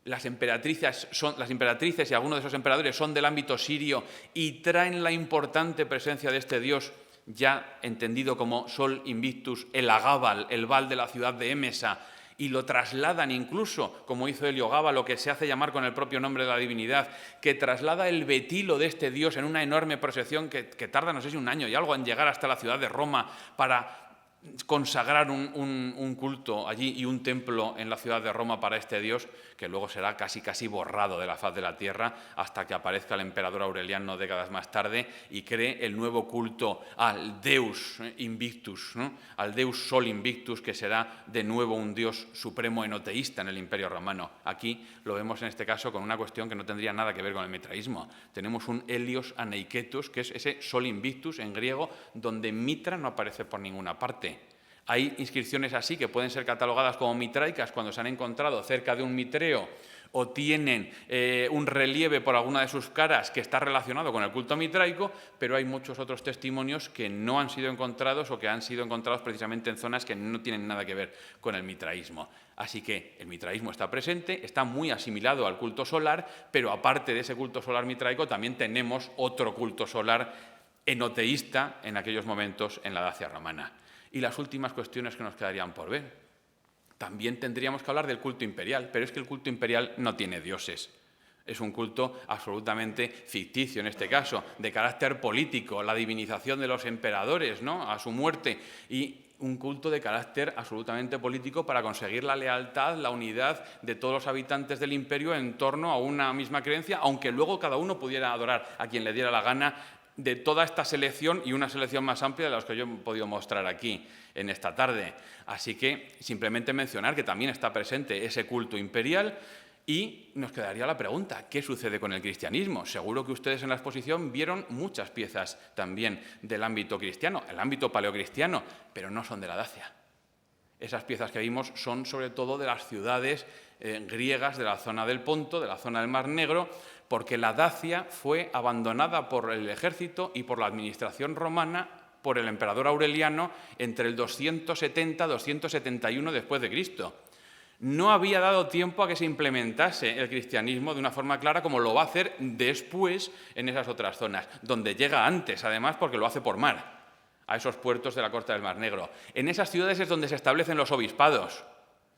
las emperatrices y algunos de esos emperadores son del ámbito sirio y traen la importante presencia de este dios ya entendido como Sol Invictus, el Agábal, el Baal de la ciudad de Émesa, y lo trasladan incluso, como hizo Heliogábalo, que se hace llamar con el propio nombre de la divinidad, que traslada el betilo de este dios en una enorme procesión que tarda, no sé si un año y algo, en llegar hasta la ciudad de Roma para consagrar un culto allí y un templo en la ciudad de Roma para este dios, que luego será casi borrado de la faz de la tierra hasta que aparezca el emperador Aureliano décadas más tarde y cree el nuevo culto al Deus Invictus, ¿no? Al Deus Sol Invictus, que será de nuevo un dios supremo enoteísta en el Imperio Romano. Aquí lo vemos en este caso con una cuestión que no tendría nada que ver con el mitraísmo. Tenemos un Helios Aneiketos, que es ese Sol Invictus en griego, donde Mitra no aparece por ninguna parte. Hay inscripciones así que pueden ser catalogadas como mitraicas cuando se han encontrado cerca de un mitreo o tienen un relieve por alguna de sus caras que está relacionado con el culto mitraico, pero hay muchos otros testimonios que no han sido encontrados o que han sido encontrados precisamente en zonas que no tienen nada que ver con el mitraísmo. Así que el mitraísmo está presente, está muy asimilado al culto solar, pero aparte de ese culto solar mitraico también tenemos otro culto solar enoteísta en aquellos momentos en la Dacia romana. Y las últimas cuestiones que nos quedarían por ver. También tendríamos que hablar del culto imperial, pero es que el culto imperial no tiene dioses. Es un culto absolutamente ficticio en este caso, de carácter político, la divinización de los emperadores, ¿no?, a su muerte, y un culto de carácter absolutamente político para conseguir la lealtad, la unidad de todos los habitantes del imperio en torno a una misma creencia, aunque luego cada uno pudiera adorar a quien le diera la gana, de toda esta selección y una selección más amplia de las que yo he podido mostrar aquí en esta tarde. Así que simplemente mencionar que también está presente ese culto imperial y nos quedaría la pregunta, ¿qué sucede con el cristianismo? Seguro que ustedes en la exposición vieron muchas piezas también del ámbito cristiano, el ámbito paleocristiano, pero no son de la Dacia. Esas piezas que vimos son sobre todo de las ciudades griegas de la zona del Ponto, de la zona del Mar Negro, porque la Dacia fue abandonada por el ejército y por la administración romana por el emperador Aureliano entre el 270 y 271 después de Cristo. No había dado tiempo a que se implementase el cristianismo de una forma clara como lo va a hacer después en esas otras zonas, donde llega antes, además, porque lo hace por mar, a esos puertos de la costa del Mar Negro. En esas ciudades es donde se establecen los obispados,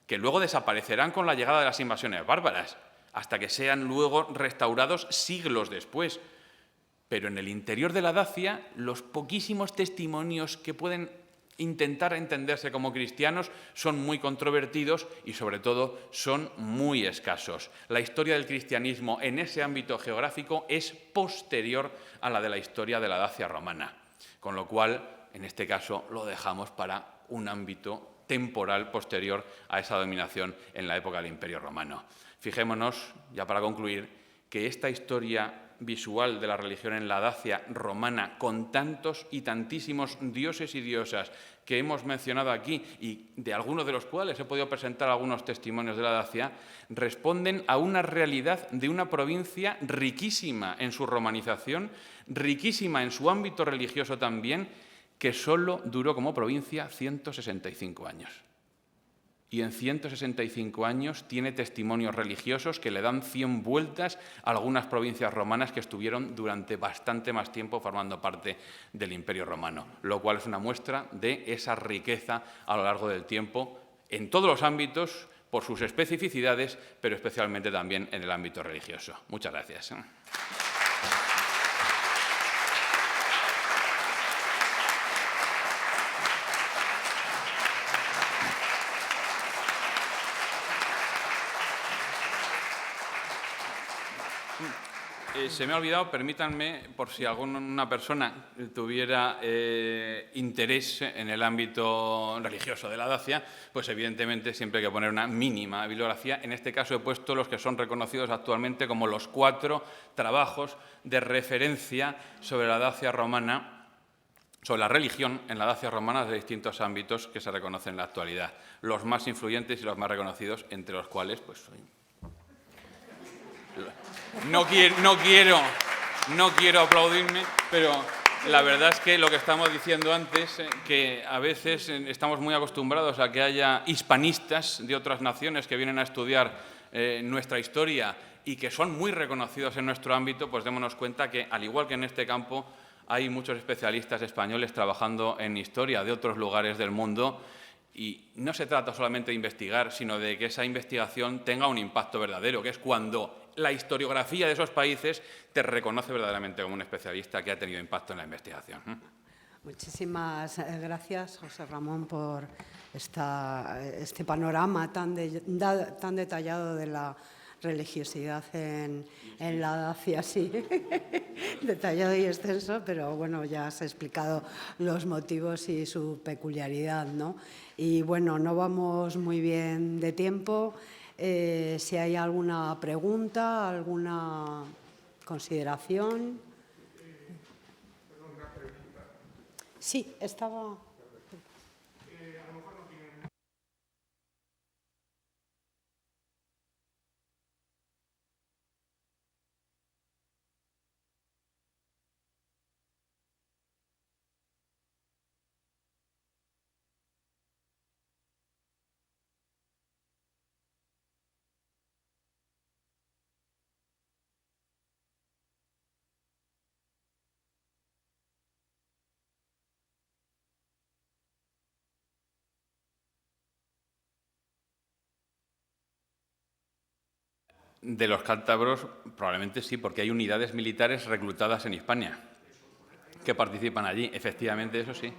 que luego desaparecerán con la llegada de las invasiones bárbaras, hasta que sean luego restaurados siglos después. Pero en el interior de la Dacia, los poquísimos testimonios que pueden intentar entenderse como cristianos son muy controvertidos y, sobre todo, son muy escasos. La historia del cristianismo en ese ámbito geográfico es posterior a la de la historia de la Dacia romana, con lo cual, en este caso, lo dejamos para un ámbito temporal posterior a esa dominación en la época del Imperio Romano. Fijémonos, ya para concluir, que esta historia visual de la religión en la Dacia romana, con tantos y tantísimos dioses y diosas que hemos mencionado aquí y de algunos de los cuales he podido presentar algunos testimonios de la Dacia, responden a una realidad de una provincia riquísima en su romanización, riquísima en su ámbito religioso también, que solo duró como provincia 165 años. Y en 165 años tiene testimonios religiosos que le dan 100 vueltas a algunas provincias romanas que estuvieron durante bastante más tiempo formando parte del Imperio Romano, lo cual es una muestra de esa riqueza a lo largo del tiempo en todos los ámbitos, por sus especificidades, pero especialmente también en el ámbito religioso. Muchas gracias. se me ha olvidado, permítanme, por si alguna persona tuviera interés en el ámbito religioso de la Dacia, pues evidentemente siempre hay que poner una mínima bibliografía. En este caso he puesto los que son reconocidos actualmente como los 4 trabajos de referencia sobre la Dacia romana, sobre la religión en la Dacia romana de distintos ámbitos que se reconocen en la actualidad. Los más influyentes y los más reconocidos, entre los cuales, pues, no quiero aplaudirme, pero la verdad es que lo que estamos diciendo antes, que a veces estamos muy acostumbrados a que haya hispanistas de otras naciones que vienen a estudiar nuestra historia y que son muy reconocidos en nuestro ámbito, pues démonos cuenta que, al igual que en este campo, hay muchos especialistas españoles trabajando en historia de otros lugares del mundo. Y no se trata solamente de investigar, sino de que esa investigación tenga un impacto verdadero, que es cuando la historiografía de esos países te reconoce verdaderamente como un especialista que ha tenido impacto en la investigación. Muchísimas gracias, José Ramón, por este panorama tan detallado de la religiosidad en la Dacia, sí, detallado y extenso, pero bueno, ya has explicado los motivos y su peculiaridad, ¿no? Y bueno, no vamos muy bien de tiempo. Si hay alguna pregunta, alguna consideración. Sí, estaba. De los cántabros, probablemente sí, porque hay unidades militares reclutadas en Hispania que participan allí. Efectivamente, eso sí.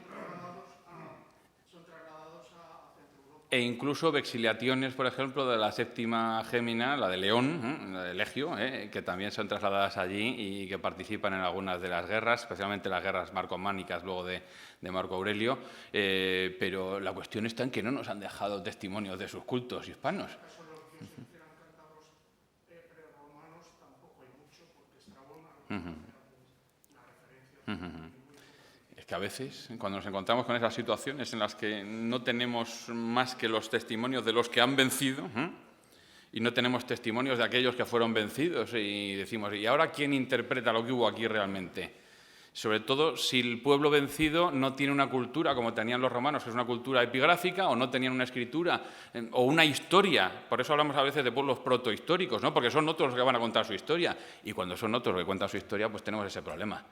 E incluso vexiliaciones, por ejemplo, de la 7ª Gémina, la de León, la de Legio, que también son trasladadas allí y que participan en algunas de las guerras, especialmente las guerras marcománicas luego de Marco Aurelio. Pero la cuestión está en que no nos han dejado testimonios de sus cultos hispanos. Es que a veces, cuando nos encontramos con esas situaciones en las que no tenemos más que los testimonios de los que han vencido y no tenemos testimonios de aquellos que fueron vencidos, y decimos, ¿y ahora quién interpreta lo que hubo aquí realmente? Sobre todo si el pueblo vencido no tiene una cultura como tenían los romanos, que es una cultura epigráfica, o no tenían una escritura o una historia. Por eso hablamos a veces de pueblos protohistóricos, ¿no? Porque son otros los que van a contar su historia. Y cuando son otros los que cuentan su historia, pues tenemos ese problema.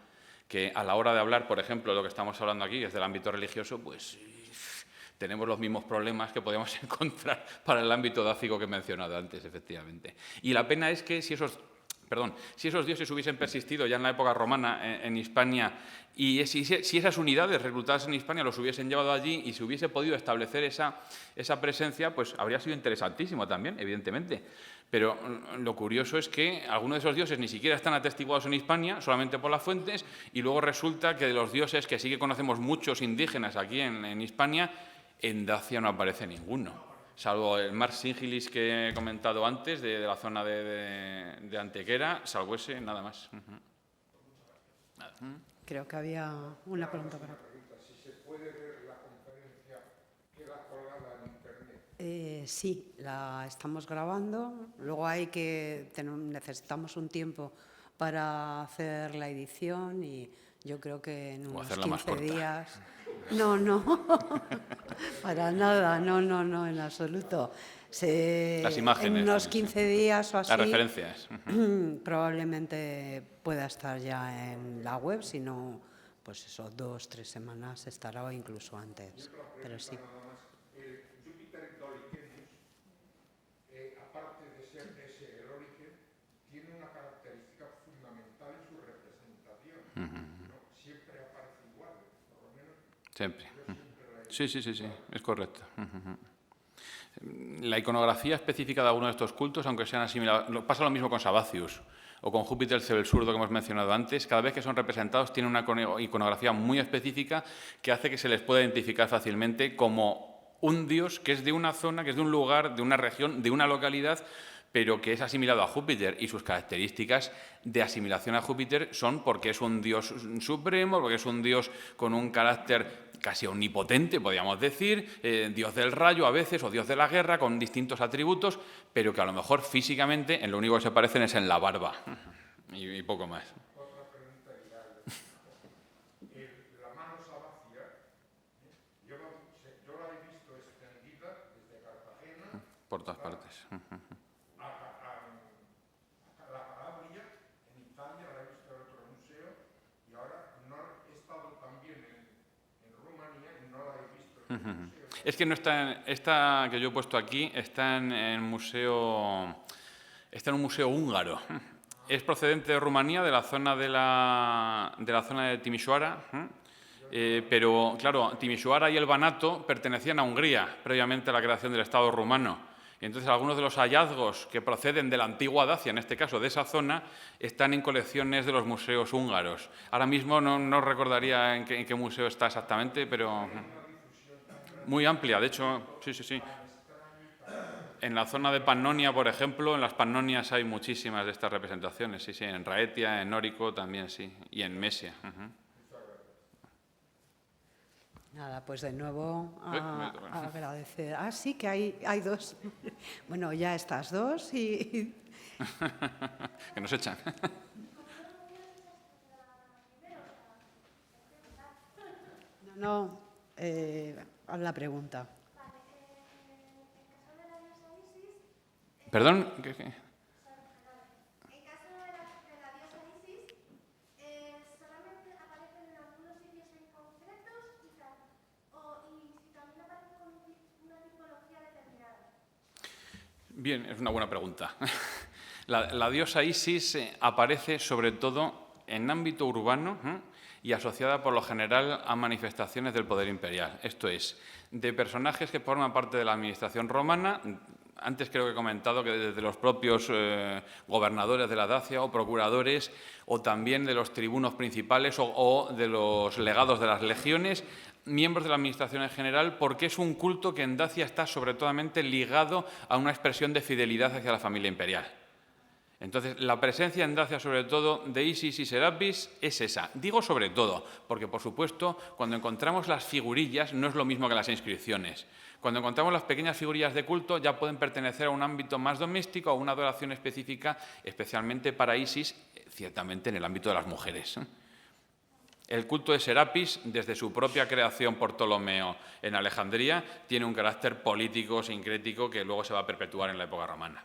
Que a la hora de hablar, por ejemplo, de lo que estamos hablando aquí, que es del ámbito religioso, pues tenemos los mismos problemas que podemos encontrar para el ámbito dácico que he mencionado antes, efectivamente. Y la pena es que si esos dioses hubiesen persistido ya en la época romana en Hispania, y si esas unidades reclutadas en Hispania los hubiesen llevado allí y se hubiese podido establecer esa presencia, pues habría sido interesantísimo también, evidentemente. Pero lo curioso es que algunos de esos dioses ni siquiera están atestiguados en Hispania, solamente por las fuentes, y luego resulta que de los dioses que sí que conocemos muchos indígenas aquí en Hispania, en Dacia no aparece ninguno. Salvo el Mars Singilis que he comentado antes, de la zona de Antequera, salvo ese, nada más. Nada. Creo que había una pregunta para. Si se puede ver la conferencia, queda colgada en internet. Sí, la estamos grabando. Luego necesitamos un tiempo para hacer la edición y yo creo que en unos 15 días. No, para nada, no, en absoluto. Las imágenes. En unos 15 días o así. Las referencias. Probablemente pueda estar ya en la web, si no, pues eso, 2 o 3 semanas estará o incluso antes. Pero sí. Júpiter Dolichenius, aparte de ser ese el origen, tiene una característica fundamental en su representación. ¿No? Siempre aparece igual, por lo menos. Siempre. Sí, es correcto. La iconografía específica de alguno de estos cultos, aunque sean asimilados, pasa lo mismo con Sabacius. o con Júpiter Cebelsurdo, que hemos mencionado antes, cada vez que son representados tienen una iconografía muy específica que hace que se les pueda identificar fácilmente como un dios que es de una zona, que es de un lugar, de una región, de una localidad, pero que es asimilado a Júpiter, y sus características de asimilación a Júpiter son porque es un dios supremo, porque es un dios con un carácter casi omnipotente, podríamos decir, dios del rayo a veces, o dios de la guerra, con distintos atributos, pero que a lo mejor físicamente en lo único que se parecen es en la barba, y poco más. Otra pregunta la mano sabacia, yo la he visto extendida desde Cartagena Por todas partes. a la Calabria, en Italia, la he visto en otro museo, y ahora no he estado también en Rumanía y no la he visto en el museo. Es que no está, esta que yo he puesto aquí está en un museo húngaro. Es procedente de Rumanía, de la zona de Timișoara, pero claro, Timișoara y el Banato pertenecían a Hungría previamente a la creación del Estado rumano. Y entonces algunos de los hallazgos que proceden de la antigua Dacia, en este caso de esa zona, están en colecciones de los museos húngaros. Ahora mismo no recordaría en qué museo está exactamente, pero muy amplia, de hecho, sí. En la zona de Pannonia, por ejemplo, en las Pannonias hay muchísimas de estas representaciones, sí, en Raetia, en Órico también, sí, y en Mesia. Nada, pues de nuevo agradecer. Ah, sí, que hay dos. Bueno, ya estas dos y... Que nos echan. No, haz la pregunta. ¿Perdón? En caso de la diosa Isis, solamente aparecen en algunos sitios en concretos y si también aparece con una tipología determinada. Bien, es una buena pregunta. La diosa Isis aparece sobre todo en ámbito urbano y asociada por lo general a manifestaciones del poder imperial. Esto es, de personajes que forman parte de la administración romana. Antes creo que he comentado que desde los propios gobernadores de la Dacia o procuradores, o también de los tribunos principales o de los legados de las legiones, miembros de la administración en general, porque es un culto que en Dacia está sobre todo ligado a una expresión de fidelidad hacia la familia imperial. Entonces, la presencia en Dacia, sobre todo, de Isis y Serapis es esa. Digo sobre todo, porque, por supuesto, cuando encontramos las figurillas no es lo mismo que las inscripciones. Cuando encontramos las pequeñas figurillas de culto ya pueden pertenecer a un ámbito más doméstico, a una adoración específica, especialmente para Isis, ciertamente en el ámbito de las mujeres. El culto de Serapis, desde su propia creación por Ptolomeo en Alejandría, tiene un carácter político, sincrético, que luego se va a perpetuar en la época romana.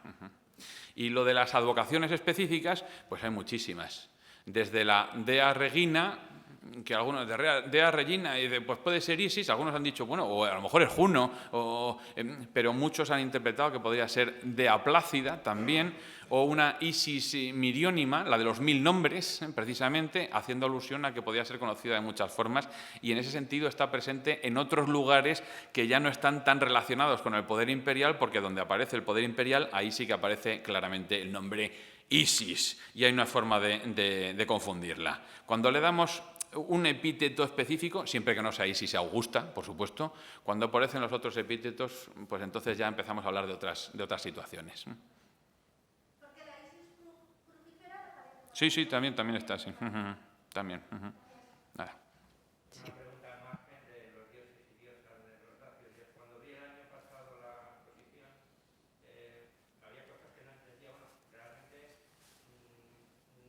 Y lo de las advocaciones específicas, pues hay muchísimas. Desde la Dea Regina, que algunos de Dea Regina, pues puede ser Isis, algunos han dicho, bueno, o a lo mejor es Juno, pero muchos han interpretado que podría ser Dea Plácida también, o una Isis miriónima, la de los 1000 nombres, precisamente, haciendo alusión a que podía ser conocida de muchas formas, y en ese sentido está presente en otros lugares que ya no están tan relacionados con el poder imperial, porque donde aparece el poder imperial, ahí sí que aparece claramente el nombre Isis, y hay una forma de confundirla. Cuando le damos un epíteto específico, siempre que no sea Isis Augusta, por supuesto, cuando aparecen los otros epítetos, pues entonces ya empezamos a hablar de otras situaciones. Porque la Isis crucífera aparece. Sí, también está así. También. Nada. Una pregunta al margen de los dioses y diosas de los dacios. Cuando vi el año pasado la exposición, había cosas que no entendía. Bueno, realmente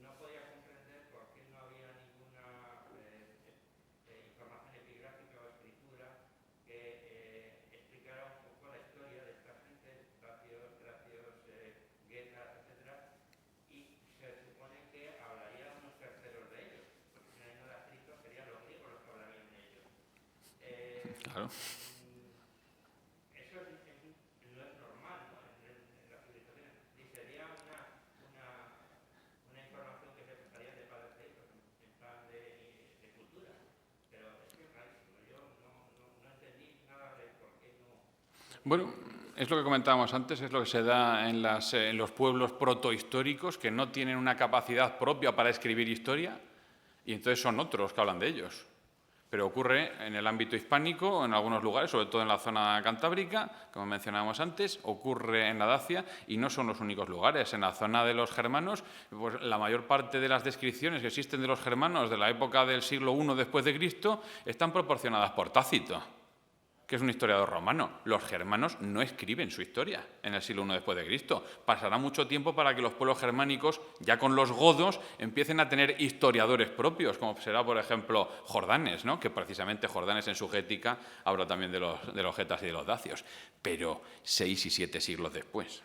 no podía comprender por qué no había ninguna información epigráfica o escritura que explicara un poco la historia de esta gente, dacios, guetas, etcétera, y se supone que hablaría unos terceros de ellos, porque si no hay nada escrito serían los griegos los que hablarían de ellos. Claro. Eso no es normal, ¿no? En las civilizaciones. Y sería una información que se pasaría de padres a hijos en plan de cultura. Pero es que es rarísimo. Yo no entendí nada de por qué no. Bueno, Es lo que comentábamos antes, es lo que se da en los pueblos protohistóricos que no tienen una capacidad propia para escribir historia y entonces son otros que hablan de ellos. Pero ocurre en el ámbito hispánico, en algunos lugares, sobre todo en la zona cantábrica, como mencionábamos antes, ocurre en la Dacia y no son los únicos lugares. En la zona de los germanos, pues la mayor parte de las descripciones que existen de los germanos de la época del siglo I después de Cristo están proporcionadas por Tácito, que es un historiador romano. Los germanos no escriben su historia en el siglo I después de Cristo. Pasará mucho tiempo para que los pueblos germánicos, ya con los godos, empiecen a tener historiadores propios, como será, por ejemplo, Jordanes, ¿no? Que precisamente Jordanes en su Gética habla también de los getas y de los dacios, pero 6 y 7 siglos después,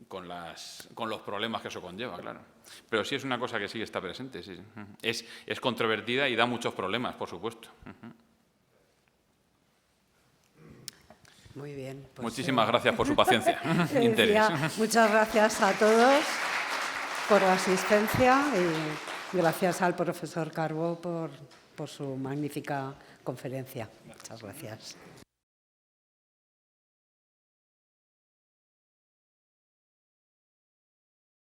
con los problemas que eso conlleva, claro. Pero sí es una cosa que sí está presente, sí. Es controvertida y da muchos problemas, por supuesto. Muy bien. Pues, muchísimas gracias por su paciencia. Interés. Muchas gracias a todos por la asistencia y gracias al profesor Carbó por su magnífica conferencia. Muchas gracias.